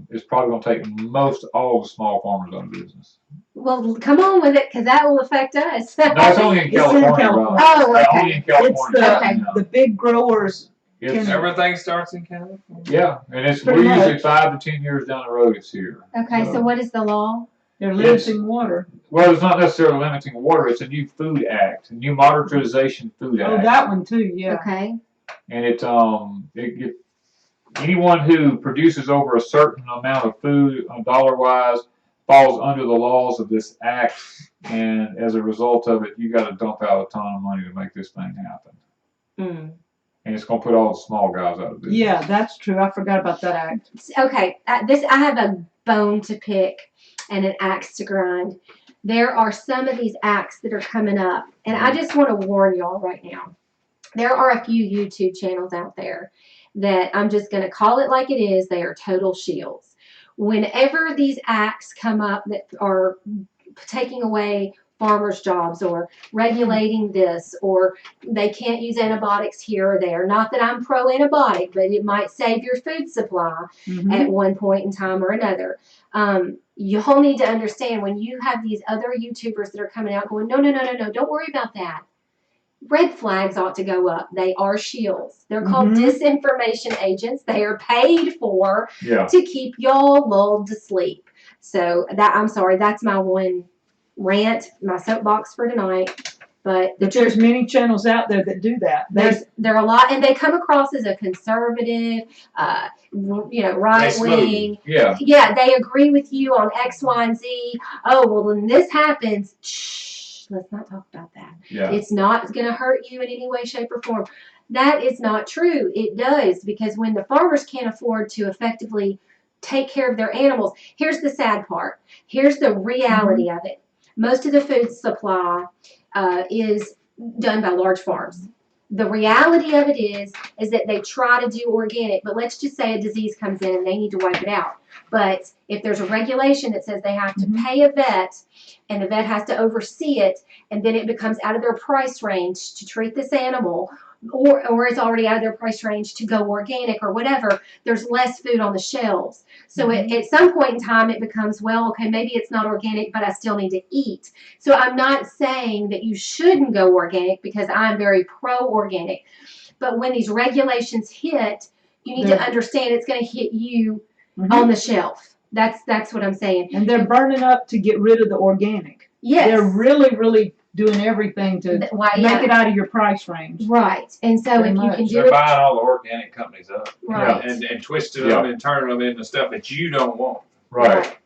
is probably going to take most all the small farmers out of business. Well, come on with it, because that will affect us. No, it's only in It's in California. California. Right? Oh, okay. Only in California. the- right now. The big growers. It's- Everything starts in California. yeah, and we're Pretty usually much. 5 to 10 years down the road. It's here. Okay, so what is the law? They're limiting water. Well, it's not necessarily limiting water. It's a new food act, a new moderatization food act. Oh, that one too. Yeah. Okay. And it anyone who produces over a certain amount of food, dollar wise, falls under the laws of this act, and as a result of it, you got to dump out a ton of money to make this thing happen. Mm. And it's going to put all the small guys out of business. Yeah, that's true. I forgot about that act. Okay, I have a bone to pick and an axe to grind. There are some of these acts that are coming up, and I just want to warn y'all right now. There are a few YouTube channels out there that I'm just going to call it like it is. They are total shields. Whenever these acts come up that are taking away farmers' jobs or regulating this, or they can't use antibiotics here or there. Not that I'm pro-antibiotic, but it might save your food supply at one point in time or another. You all need to understand when you have these other YouTubers that are coming out going, no, don't worry about that. Red flags ought to go up. They are shields. They're called disinformation agents. They are paid for to keep y'all lulled to sleep. So I'm sorry, that's my one rant, my soapbox for tonight. But there's many channels out there that do that. There are a lot, and they come across as a conservative, right wing. Yeah. Yeah, they agree with you on X, Y, and Z. Oh, well, when this happens, shh, let's not talk about that. Yeah. It's not going to hurt you in any way, shape, or form. That is not true. It does, because when the farmers can't afford to effectively take care of their animals, here's the sad part. Here's the reality of it. Most of the food supply is done by large farms. The reality of it is that they try to do organic, but let's just say a disease comes in and they need to wipe it out. But if there's a regulation that says they have to pay a vet, and the vet has to oversee it, and then it becomes out of their price range to treat this animal, or it's already out of their price range to go organic or whatever, there's less food on the shelves. So at some point in time, it becomes, well, okay, maybe it's not organic, but I still need to eat. So I'm not saying that you shouldn't go organic, because I'm very pro-organic. But when these regulations hit, you need to understand it's going to hit you on the shelf. That's what I'm saying. And they're burning up to get rid of the organic. Yes. They're really doing everything to make it out of your price range. Right. And so Pretty if you much. can do They're it. buying all the organic companies up. Right. And twisting them and turning them into stuff that you don't want. Right.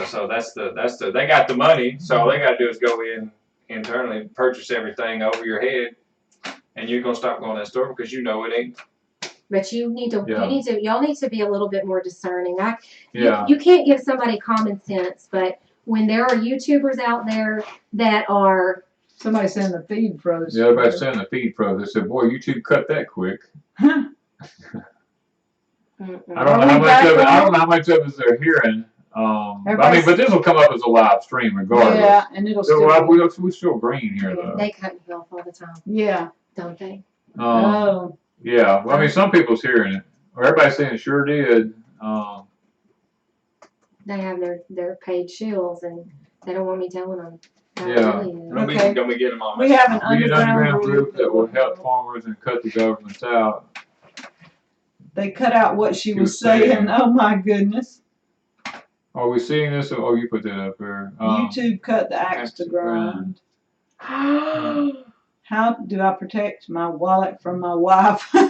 So they got the money, so all they got to do is go in internally and purchase everything over your head, and you're going to stop going to that store because you know it ain't But y'all need to be a little bit more discerning. Yeah. You can't give somebody common sense, but when there are YouTubers out there that are Somebody saying the feed froze. Yeah, everybody's saying the feed froze. They said, boy, YouTube cut that quick. Huh. I don't know Are how we much back of it. I on? don't know how much of it they're hearing. I mean, Everybody's- but this will come up as a live stream regardless. Yeah, and it'll So still. we're still green here though. they cut me off all the time, Yeah. don't they? Oh. Yeah. Well, I mean, some people's hearing it, or everybody's saying it sure did. They have their paid shills, and they don't want me telling them how Yeah. it really is. Okay. Gonna be getting them on. We have an We need an underground group group that will help farmers and cut the government out. They cut out what she She was was saying- saying. Oh my goodness. Are we seeing this? Oh, you put that up there. YouTube cut the axe to grind. How do I protect my wallet from my wife? You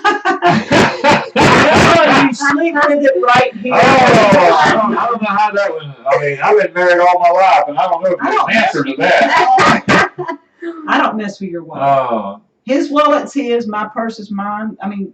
sleep with it right here. Oh, I don't know how that one. I mean, I've been married all my life, and I don't know if I there's don't an answer to mess that. I don't mess with your wallet. Oh, His wallet's his, my purse is mine. I mean,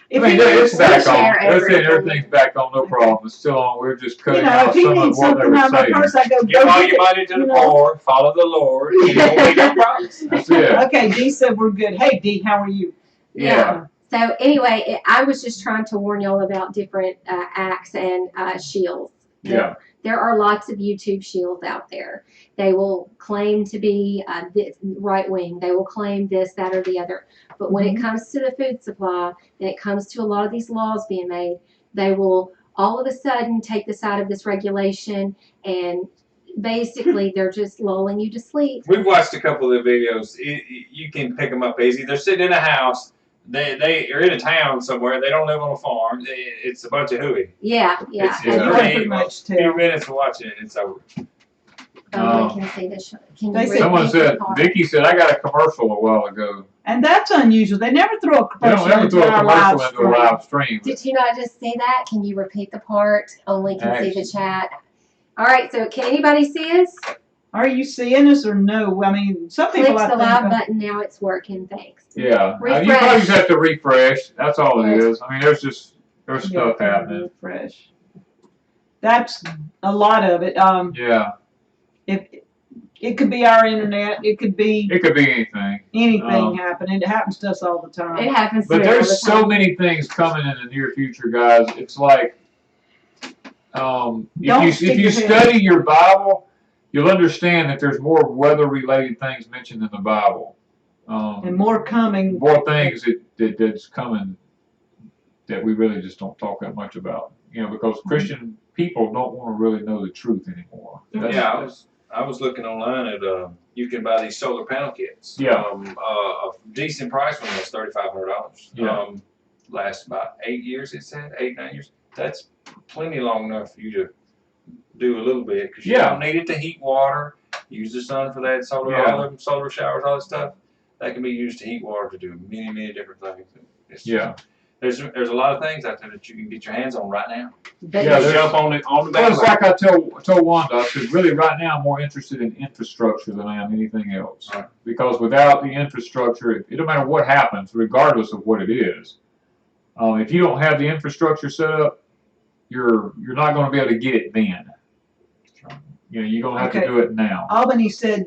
if he it's needs, back on. share They're saying everything. everything's back on, no problem. It's still on. We're just you cutting know, out if he some of needs what they something were out of my saying. purse, I go, Give go all get your it. money to the you know. poor, follow the Lord, and you won't be no problems. That's it. Okay, Dee said we're good. Hey, Dee, how are you? Yeah. So anyway, I was just trying to warn y'all about different axe and shields. Yeah. There are lots of YouTube shields out there. They will claim to be this right wing. They will claim this, that, or the other. But when it comes to the food supply, and it comes to a lot of these laws being made, they will all of a sudden take the side of this regulation, and basically they're just lulling you to sleep. We've watched a couple of the videos. You can pick them up easy. They're sitting in a house. They are in a town somewhere. They don't live on a farm. It's a bunch of hooey. Yeah. It's You can pretty- pretty much Few tell. minutes of watching it, it's over. Oh, we can see this. Can you They read said- Someone the said, part? Vicky said, I got a commercial a while ago. And that's unusual. They never throw a They don't commercial ever into throw a our live commercial into a stream. live stream. Did you not just see that? Can you repeat the part? Only can see the Actually. chat. All right, so can anybody see us? Are you seeing us or no? I mean, some Click people I the think live are- button now. It's working. Thanks. Yeah. You Refresh. probably just have to refresh. That's all it Yes. is. I mean, there's stuff Yeah, happening. fresh. That's a lot of it. Yeah. If it could be our internet, it could be It could be anything. anything happening. It happens to us all the time. It happens to But me all the there's so time. many things coming in the near future, guys. It's like, Don't if stick you your head- study your Bible, you'll understand that there's more weather-related things mentioned in the Bible. And more coming. More things that's coming that we really just don't talk that much about. Because Christian people don't want to really know the truth anymore. Yeah, I was looking online at you can buy these solar panel kits. Yeah. A decent price one was $3,500. Yeah. Lasts about 8 years. It said 8-9 years. That's plenty long enough for you to do a little bit because you Yeah. don't need it to heat water. Use the sun for that solar, Yeah. all them solar showers, all that stuff. That can be used to heat water to do many different things. It's Yeah. There's a lot of things out there that you can get your hands on right now. But Yeah, Just jump on the Well, it's bandwagon. like I told Wanda, I said, really right now I'm more interested in infrastructure than I am anything else. Right. Because without the infrastructure, it don't matter what happens, regardless of what it is. If you don't have the infrastructure set up, you're not going to be able to get it then. You're going to have Okay. to do it now. Albany said,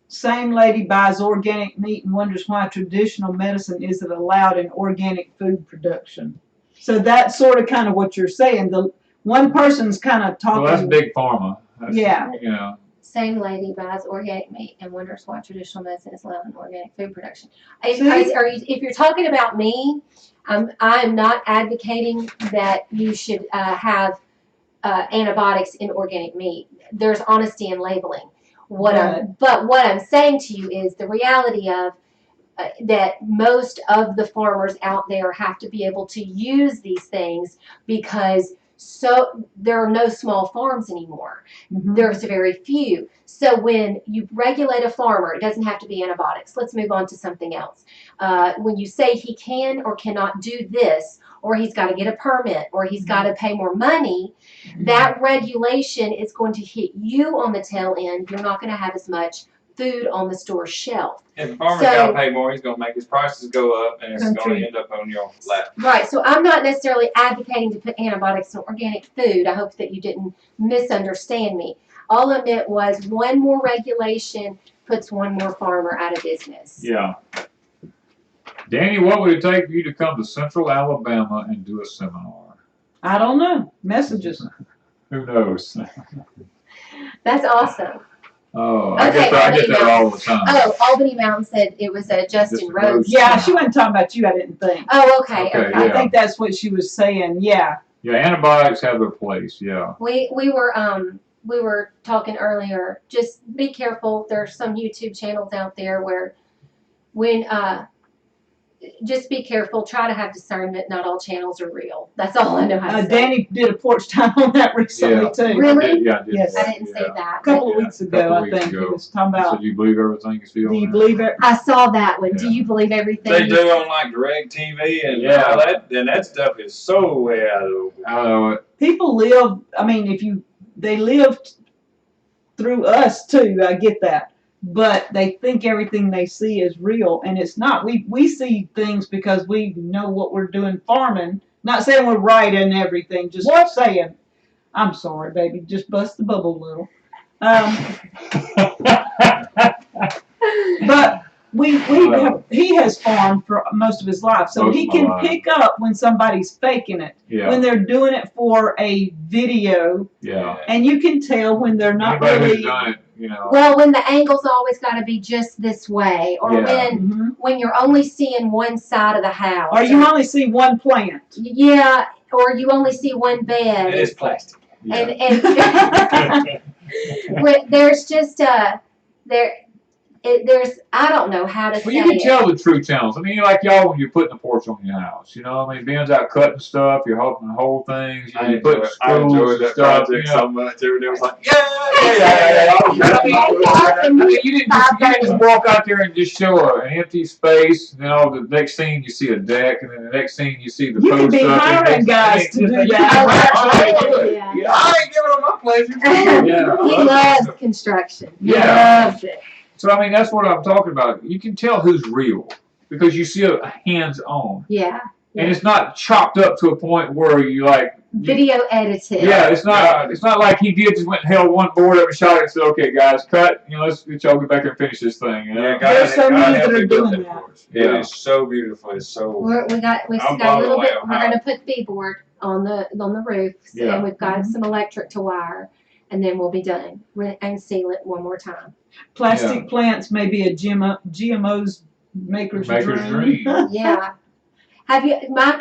same lady buys organic meat and wonders why traditional medicine isn't allowed in organic food production. So that's sort of kind of what you're saying. The one person's kind of talking. Well, that's big pharma. That's, Yeah. same lady buys organic meat and wonders why traditional medicine is allowed in organic food production. See? If you're talking about me, I'm not advocating that you should have antibiotics in organic meat. There's honesty in labeling. What I'm saying to you is the reality of that most of the farmers out there have to be able to use these things because there are no small farms anymore. Mhm. There's very few. So when you regulate a farmer, it doesn't have to be antibiotics. Let's move on to something else. When you say he can or cannot do this, or he's got to get a permit, or he's got to pay more money, that regulation is going to hit you on the tail end. You're not going to have as much food on the store shelf. If the farmer's So- got to pay more, he's going to make his prices go up, and it's going Country. to end up on your lap. Right, so I'm not necessarily advocating to put antibiotics in organic food. I hope that you didn't misunderstand me. All I meant was one more regulation puts one more farmer out of business. Yeah. Danny, what would it take for you to come to Central Alabama and do a seminar? I don't know. Messages. Who knows? That's awesome. Oh, Okay, I get Albany that all the time. Oh, Albany Mountain said it was a Justin Justin Rhodes. Rhodes. Yeah, she wasn't talking about you, I didn't think. Oh, okay, Okay, okay. I yeah. think that's what she was saying, yeah. Yeah, antibiotics have their place. Yeah. We were talking earlier. Just be careful. There's some YouTube channels out there where when just be careful. Try to have discernment. Not all channels are real. That's all I know how to say. Danny did a porch time on that recently Yeah. too. Really? I did, yeah, I did. Yes. I didn't say that. A couple of Yeah, weeks ago, couple I weeks think he ago. was talking So about. do you believe everything you see on Do you there? believe it? I saw that one. Do Yeah. you believe everything? They do on like Direct TV and Yeah. all that, and that stuff is so way out of the I know it. People live. I mean, they lived through us too. I get that, but they think everything they see is real, and it's not. We see things because we know what we're doing farming. Not saying we're right in everything. Just saying. I'm sorry, baby. Just bust the bubble a little. But he has farmed for most of his life, so Most he of my can life. pick up when somebody's faking it, Yeah. when they're doing it for a video, Yeah. and you can tell when they're not Anybody really. who's done it, you know. Well, when the angle's always got to be just this way, or Yeah. Mhm. when you're only seeing one side of the house, Or you only see one plant. yeah, or you only see one bed, It is plastic. Yeah. and there's just there's I don't know how to Well, say you can it. tell the true channels. I mean, like y'all when you're putting the porch on your house, you know. I mean, Ben's out cutting stuff. You're helping the whole things. You know, you're putting I screws enjoyed and that stuff. project You know. so much. Everybody was like, I mean, you didn't just walk out there and just show an empty space, and then all the next scene you see a deck, and then the next scene you see the You post could be up, and hiring next guys scene- to do you that. can hire- Yeah. Yeah. I ain't giving them my pleasure. Yeah. He loves construction. He Yeah. loves it. So I mean, that's what I'm talking about. You can tell who's real because you see a hands-on, Yeah. and it's not chopped up to a point where you like. Video edited. Yeah, it's not. It's not like he did just went and held one board up and shot it and said, "Okay, guys, cut. You know, let's get y'all get back there and finish this thing." You know? Yeah, There's so many that help are me build doing that that. for us. It Yeah. is so beautiful. It's so. We've still I'm got a little blown bit. away We're on gonna put B-board on the roof, Yeah. and we've got Mhm. some electric to wire, and then we'll be done and seal it one more time. Plastic plants may be a GMO's maker's dream. Yeah. Have you, my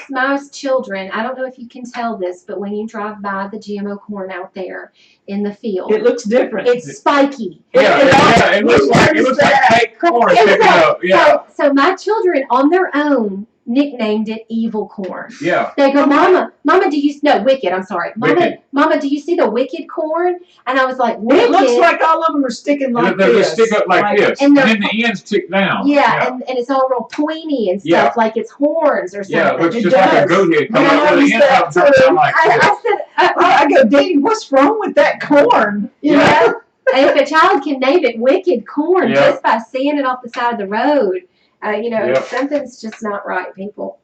children, I don't know if you can tell this, but when you drive by the GMO corn out there in the field, It looks different. it's spiky. It looks like fake corn picking up. Yeah, So my children on their own nicknamed it evil corn. yeah. They go, Mama, do you, no, wicked, I'm sorry. Wicked. Mama, do you see the wicked corn? And I was like, wicked? It looks like all of them are sticking like They this. stick up like this, and and they're- then the ends tick down. Yeah, and it's all real pointy and stuff, Yeah. like it's horns or something. Yeah, it looks It just like a does. goat head coming Yeah, out I of the noticed end that of them too. down like this. I said, I go, Daddy, what's wrong with that corn? You Yeah. know? and if a child can name it wicked corn Yeah. just by seeing it off the side of the road, Yep. something's just not right, people.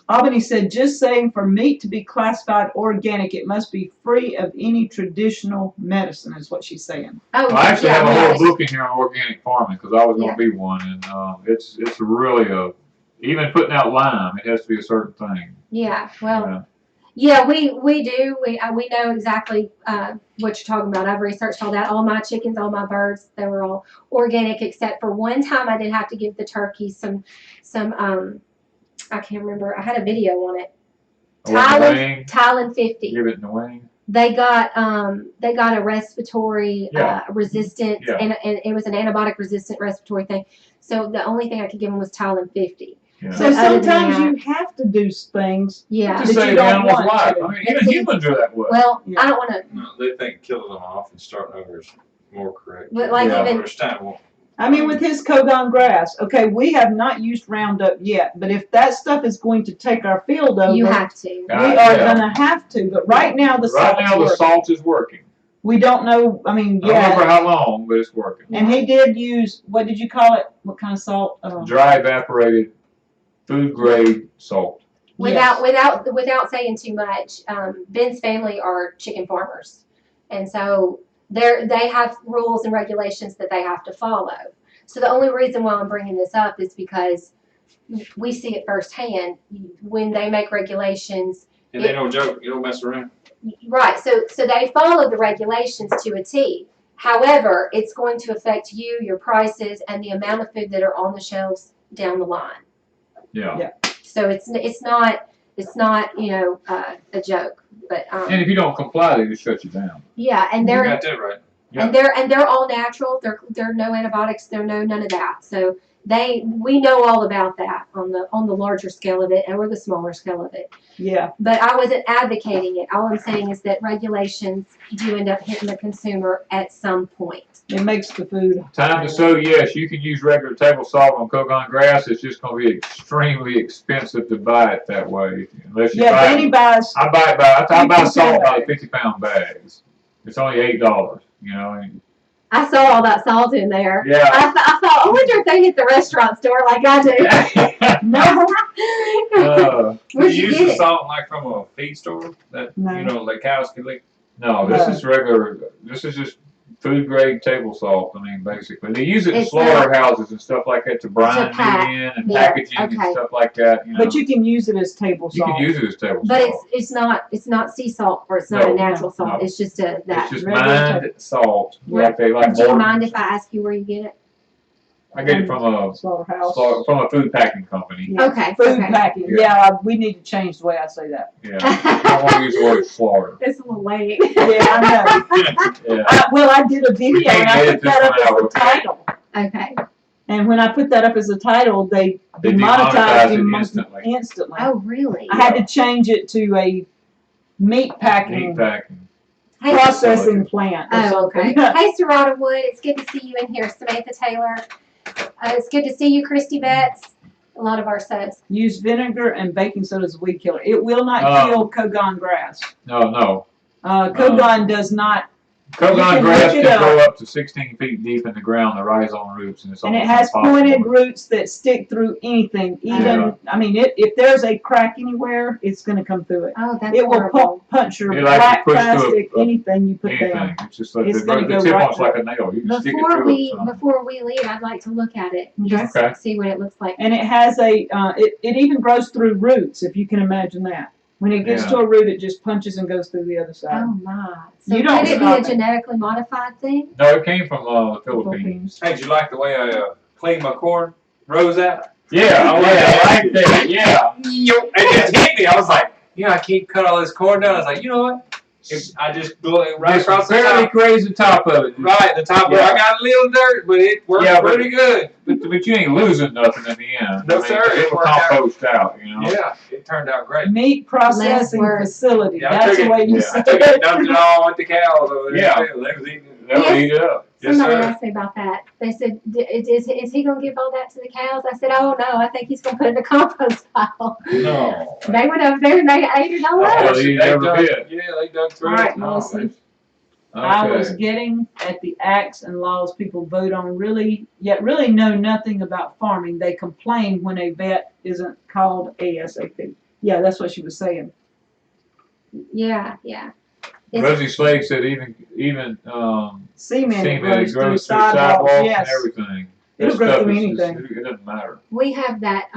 Albany said, just saying for meat to be classified organic, it must be free of any traditional medicine, is what she's saying. Oh, Well, I actually yeah, have a right. whole book in here on organic farming because I was going to be one, and it's really even putting out lime, it has to be a certain thing. Yeah, well, Yeah. yeah, we do. We know exactly what you're talking about. I've researched all that. All my chickens, all my birds, they were all organic, except for one time I did have to give the turkeys some I can't remember. I had a video on it. Tylen 50. Give it in the wing. They got a respiratory Yeah. resistant, Yeah. and it was an antibiotic resistant respiratory thing. So the only thing I could give them was Tylen 50. Yeah. So But other than sometimes that- you have to do things. Yeah. To That save you the don't animal's want life. to. I mean, even humans are that way. Well, Yeah. I don't want to. No, they think killing them off and starting over is more correct. But like Yeah. even Understandable. I mean, with his Kogon grass, okay, we have not used Roundup yet, but if that stuff is going to take our field over, you have to. we God, are yeah. going to have to. But right now, the Right salt's now, the working. salt is working. We don't know, I mean, I don't know for yeah. how long, but it's working. And he did use, what did you call it? What kind of salt? Dry evaporated food grade salt. Without saying too much, Ben's family are chicken farmers, and so they have rules and regulations that they have to follow. So the only reason why I'm bringing this up is because we see it firsthand when they make regulations. And they don't joke. You don't mess around. Right. So they follow the regulations to a T. However, it's going to affect you, your prices, and the amount of food that are on the shelves down the line. Yeah. So it's not a joke, but And if you don't comply, they just shut you down. yeah, and You they're got that right. Yeah. and they're all natural. They're no antibiotics. They're none of that. So we know all about that on the larger scale of it or the smaller scale of it. Yeah. But I wasn't advocating it. All I'm saying is that regulations do end up hitting the consumer at some point. It makes the food. Time to sow, yes, you can use regular table salt on coconut grass. It's just going to be extremely expensive to buy it that way. Unless you Yeah, buy Benny it. buys. I buy salt by the 50 50-pound bags. It's only $8, you know. And I saw all that salt in there. yeah. I thought, I wonder if they hit the restaurant store like I do. No. Where'd you you use get the it? salt like from a feed store that No. like cows can lick. No, this is regular. This is just food grade table salt. I mean, basically, they use it in It's slaughterhouses and stuff like that to brine meat pack. in and Yeah, packaging and okay. stuff like that. You know, But you can use it as table you salt. can use it as table But salt. it's not sea salt or it's not No, a natural salt. no. It's just that. It's just regular mined salt, Yeah. like they like. Do you mind Morton's. if I ask you where you get it? I get it from a Slaughterhouse. from a food packing company. Yeah. Okay. Food okay. packing. Yeah. Yeah, we need to change the way I say that. Yeah, I don't want to use the word slaughter. It's a little late. Yeah, I know. Yeah, Well, I did a video can't and I edit put that this up as one the out, okay? title. Okay. And when I put that up as a title, they They demonetized demonetized it him instantly. instantly. Oh, really? I had to change it to a meat packing Meat packing. Hey, processing plant or oh, okay. something. Hey, Serrata Wood. It's good to see you in here. Samantha Taylor. It's good to see you, Christy Betts. A lot of our subs. Use vinegar and baking soda as a weed killer. It will not Oh. kill Kogon grass. No. Kogon does not, Kogon can grass look it can grow up. up to 16 feet deep in the ground to rise on roots, and it's and it almost has impossible. pointed roots that stick through anything. Even, Yeah. I mean, if there's a crack anywhere, it's going to come through it. Oh, that's It will horrible. punch your It like to black push through plastic, a- anything you put Anything. down. It's just like It's the gonna go tip right on it's like a nail. You can stick it Before through we it. So. before we leave, I'd like to look at it. And just Okay. see what it looks like. And it has it even grows through roots, if you can imagine that. When it gets Yeah. to a root, it just punches and goes through the other side. Oh my! So You don't could it be stop a it. genetically modified thing? No, it came from the Philippines. Hey, did you like the way I cleaned my corn rows out? Yeah, I like that. Yeah. It just hit me. I was like, I can't cut all this corn down. I was like, you know what? I just blew it right Just across the barely top. grazed the top of it. Right, the top. Yeah. I got a little dirt, but it worked Yeah, but- pretty good. But you ain't losing nothing in the end. No, I mean, sir, It it will worked out. compost out, you know. Yeah, it turned out great. Meat processing work. facility. Yeah, I That's took the way it- you yeah, say I took it and dumped it. it all with the cows over there. Yeah. Too. They was eating it. They'll Yes. eat it up. Yes, Somebody sir. asked me about that. They said, "Is he gonna give all that to the cows?" I said, "Oh no, I think he's gonna put it in the compost pile." No. They would have. They ate it all Oh, up. well, you never dug, did. Yeah, they dug through All right, it. Melissa. Okay. I was getting at the acts and laws people vote on yet really know nothing about farming. They complain when a vet isn't called ASAP. Yeah, that's what she was saying. Yeah. It's- Rosie Slade said even Semen semen grows through through sidewalks. sidewalks and Yes. everything. It'll That grow stuff through is anything. it doesn't matter. We have that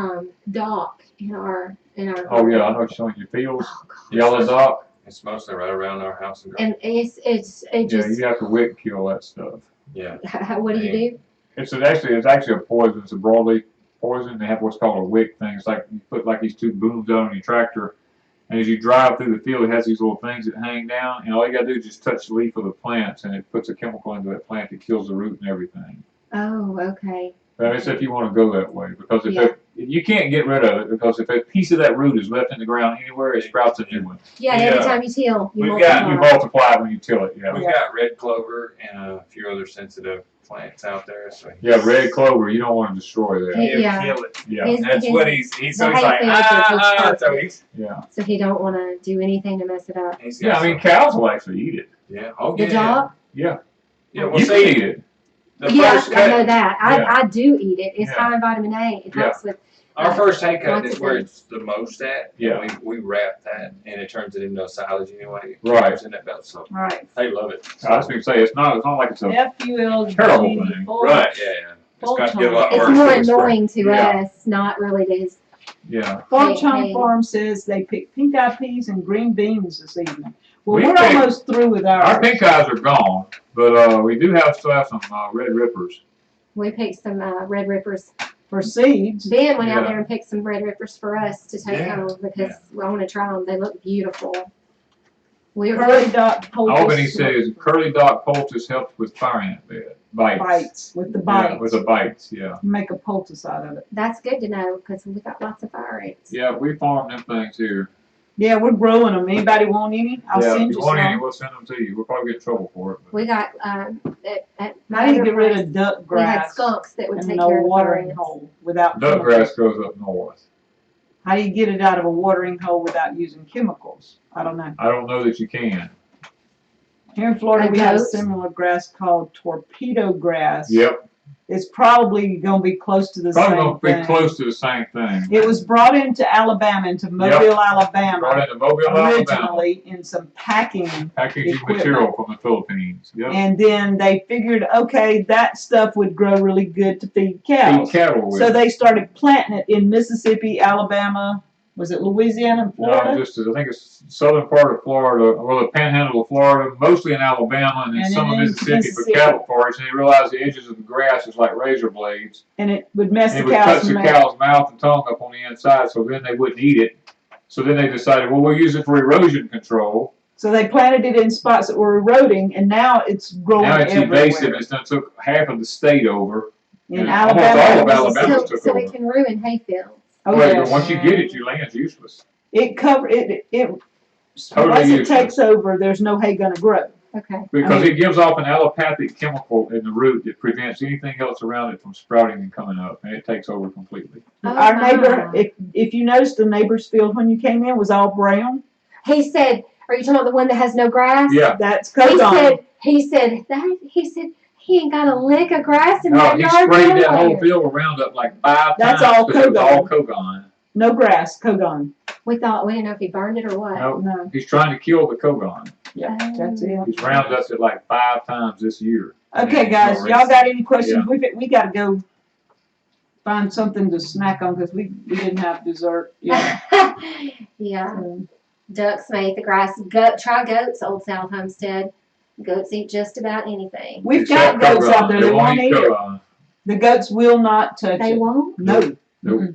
dock in our. Oh yeah, I know what you're saying. Your fields, Oh, God. yellow dock. It's mostly right around our house and garden. And it Yeah, just. you have to wick kill that stuff. Yeah. What do you do? It's actually a poison. It's a broadleaf poison. They have what's called a wick thing. It's like you put like these two booms out on your tractor, and as you drive through the field, it has these little things that hang down, and all you gotta do is just touch the leaf of the plants, and it puts a chemical into that plant that kills the root and everything. Oh, okay. But it's if you want to go that way, because if Yeah. you can't get rid of it, because if a piece of that root is left in the ground anywhere, it sprouts a new one. Yeah. Yeah. Every time you till, you We've got- You multiply. multiply when you till it. Yeah. We've got red clover and a few other sensitive plants out there. So Yeah, red clover. You don't want to destroy that. Hey. Yeah. Kill it. Yeah. His- That's his- what he's the like, hay field is so he's, Yeah. So he don't want to do anything to mess it up. he's Yeah. got I mean, some- cows will actually eat it. Yeah. Oh, The yeah. dog? Yeah. Yeah. Well, You can see, eat it. the Yeah, first I know cut, that. I do eat it. It's Yeah. high in vitamin A. It helps with. our first hay cut Lots is of where things. it's the most at. Yeah. And we wrap that, and it turns it into a silage anyway. It Right. goes in that belt, so All right. they love it. I was going to say, it's not like it's a FULG. terrible thing. Right. Yeah. Yeah. It's got to get a lot It's worse. more for the spring. annoying to Yeah. us, not really to his. yeah. Farm Hey, Chunk hey. Farm says they picked pink-eyed peas and green beans this evening. Well, We we're picked- almost through with Our ours. pink eyes are gone, but we do still have some red rippers. We picked some red rippers. For seeds. Ben went out Yeah. there and picked some red rippers for us to take Yeah. home because I want to try them. They look beautiful. We're Curly dot poultice. Albany says curly dot poultice helps with fire ant bites. Bites, with the Yeah, bites. with the bites, yeah. Make a poultice out of it. That's good to know because we got lots of fire ants. Yeah, we farm them things here. Yeah, we're growing them. Anybody want any? I'll Yeah, send if you you want any, some. we'll send them to you. We'll probably get in trouble for it. But. We got at my How do you other get rid place, of duck we had grass skunks that would in take an care old of the fire watering ants. hole without Duck chemicals? grass grows up north. How do you get it out of a watering hole without using chemicals? I don't know. I don't know that you can. Here in Florida, A we have a goat? similar grass called torpedo grass. Yep, It's probably going to be close to the probably same gonna thing. be close to the same thing. It was brought into Alabama, into Mobile, Alabama, Brought into Mobile, Alabama. originally in some packing, Packaging equipment. material from the Philippines. Yep. and then they figured, okay, that stuff would grow really good to feed cows. Feed cattle with. So they started planting it in Mississippi, Alabama, was it Louisiana and Florida? No, just I think it's southern part of Florida, or the panhandle of Florida, mostly in Alabama, and then And some then of in Mississippi for Mississippi. cattle forage. And they realized the edges of the grass is like razor blades, And it would mess and it the would cows' cut the mouth. cow's mouth and tongue up on the inside. So then they wouldn't eat it. So then they decided, well, we'll use it for erosion control. So they planted it in spots that were eroding, and now it's growing Now it's everywhere. invasive. It's done took half of the state over. In Yeah, almost Alabama, all of Mississippi. Alabama. So, so it can ruin hay fields. Oh, Well, yes. once you get it, your land's useless. It cover it. Totally Once it useless. takes over, there's no hay gonna grow. Okay. Because I mean- it gives off an allopathic chemical in the root that prevents anything else around it from sprouting and coming up, and it takes over completely. Oh, Our neighbor, wow. if you noticed, the neighbor's field when you came in was all brown. He said, "Are you talking about the one that has no grass?" Yeah. That's He codon. said. He said he ain't got a lick of grass in No, that he yard sprayed that whole nowhere. field with Roundup like 5 That's times. all 'cause it was all Cogon. Cogon. No grass, codon. We didn't know if he burned it or what. No, No, he's trying to kill the Cogon. yeah, that's it. He's Rounduped it like 5 times this year. Okay, guys, y'all got any questions? We gotta go find something to snack on because we didn't have dessert. Yeah. Yeah. So, Ducks may eat the grass. Try goats, Old South Homestead. Goats eat just about anything. we've got Except goats Cogon. out there. They won't eat it. Cogon. The goats will not touch They it. won't. No. Nope. Mm-mm.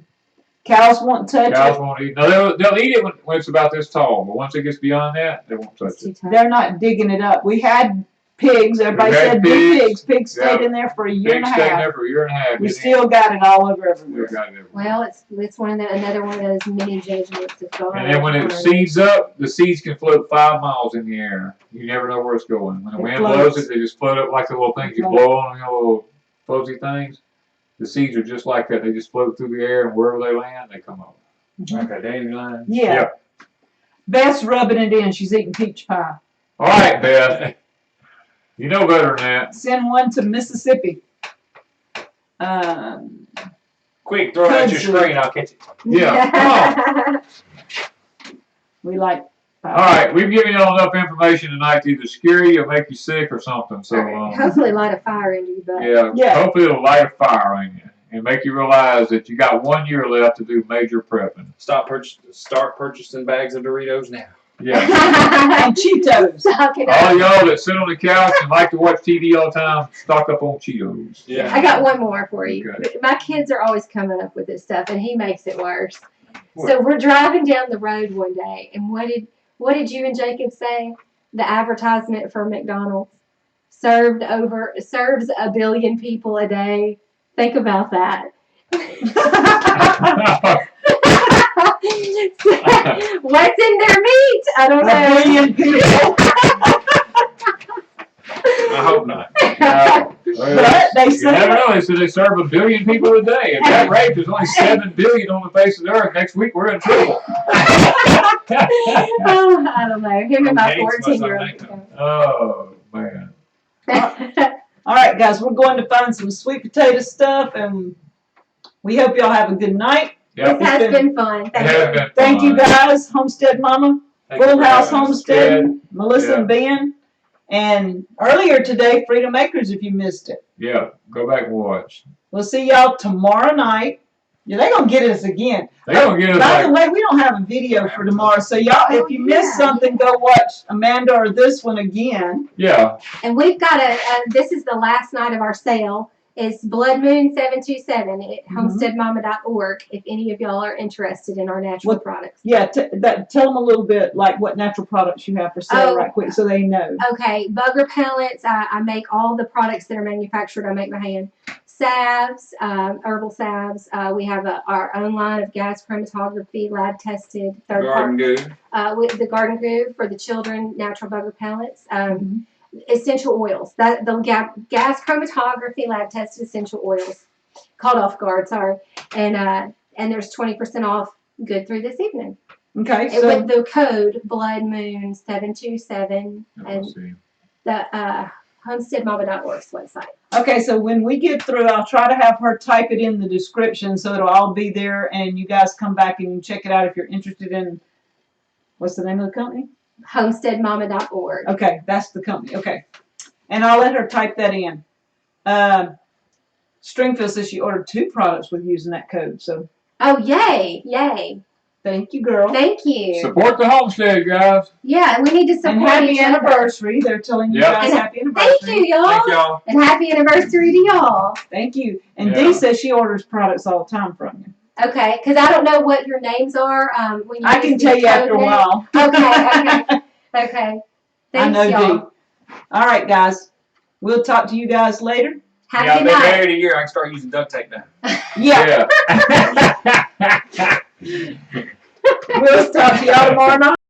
Cows won't touch Cows it. won't eat. No, they'll eat it when it's about this tall, but once it gets beyond that, they won't touch It's too it. tough. They're not digging it up. We had pigs. Everybody We had said big pigs. pigs. Pigs stayed Yeah. in there for a year and Pigs a stayed half. there for a year and a half. We Get in. still got it all over We've everywhere. got it everywhere. Well, it's another one of those mini judgments that's going And then when it seeds up, the seeds can float 5 miles in the air. You never know where it's going. When the It wind floats. blows it, they just float up like the little things you Float. blow on, you know, little floaty things. The seeds are just like that. They just float through the air, and wherever they land, they come up. Mhm. Like a dandelion. Yeah. Yeah. Beth's rubbing it in. She's eating peach pie. All right, Beth. You know better than that. Send one to Mississippi. Quick, throw it at your Kudzu. screen. I'll catch it. Yeah. We like pie. All right, we've given you all enough information tonight to either scare you or make you sick or something. So, Hopefully light a fire under you, but yeah, hopefully it'll light a fire on you and make you realize that you got 1 year left to do major prepping. Start purchasing bags of Doritos now. Yeah. And Cheetos. Suck it All up. y'all that sit on the couch and like to watch TV all the time, stock up on Cheetos. Yeah. I got one more for you. Okay. My kids are always coming up with this stuff, and he makes it worse. So we're driving down the road one day, and what did you and Jacob say? The advertisement for McDonald's serves a billion people a day. Think about that. What's in their meat? I don't A know. billion people. I hope not. But they You say never know. They said they serve 1 billion people a day. At that rate, there's only 7 billion on the face of the earth. Next week, we're in trouble. Oh, I don't know. Him and my Okay, so 14-year-old. Oh, man. all right, guys, we're going to find some sweet potato stuff, and we hope y'all have a good night. Yep. This has been fun. It has been Thank you, fun. guys. Homestead Mama, Thank you Full for House having us. Homestead, Melissa Yeah. and Ben, and earlier today, Freedom Acres. If you missed it, Yeah, go back and watch. we'll see y'all tomorrow night. Yeah, they're gonna get us again. They gonna get us By the like, way, we don't have a video for tomorrow, so y'all, if you missed yeah. something, go watch Amanda or this one again. yeah, And we've got this is the last night of our sale. It's Blood Moon 727 at homesteadmama.org if any of y'all are interested in our natural products. Yeah, tell them a little bit like what natural products you have for sale, Oh. right quick, so they know. Okay, bug repellents. I make all the products that are manufactured. I make by hand. Salves, herbal salves. We have our own line of gas chromatography, lab tested, third Garden party. Goo. With the garden goo for the children, natural bug repellents. Essential oils. That the gas chromatography lab tested essential oils. Caught off guard, sorry. And there's 20% off. Good through this evening. Okay, And so with the code Blood Moon 727 and let's see. the homesteadmama.org's website. okay, so when we get through, I'll try to have her type it in the description so it'll all be there, and you guys come back and check it out if you're interested in. What's the name of the company? Homesteadmama.org. Okay, that's the company. Okay, and I'll let her type that in. Stringfield says she ordered 2 products with using that code. So Oh, yay! Yay! thank you, girl. Thank you. Support the homestead, guys. Yeah, we need to support And happy each other. anniversary. They're telling you Yep. guys And happy anniversary. Thank you, y'all. Thank y'all. And happy anniversary to y'all. Thank you. And Yeah. Dee says she orders products all the time from you. Okay, because I don't know what your names are. When you I use can these tell you after a code names. while. Okay. I Thanks, know y'all. Dee. All right, guys. We'll talk to you guys later. Have Yeah, a I've good been night. married a year. I can start using duct tape now. Yeah. Yeah. We'll talk to y'all tomorrow night.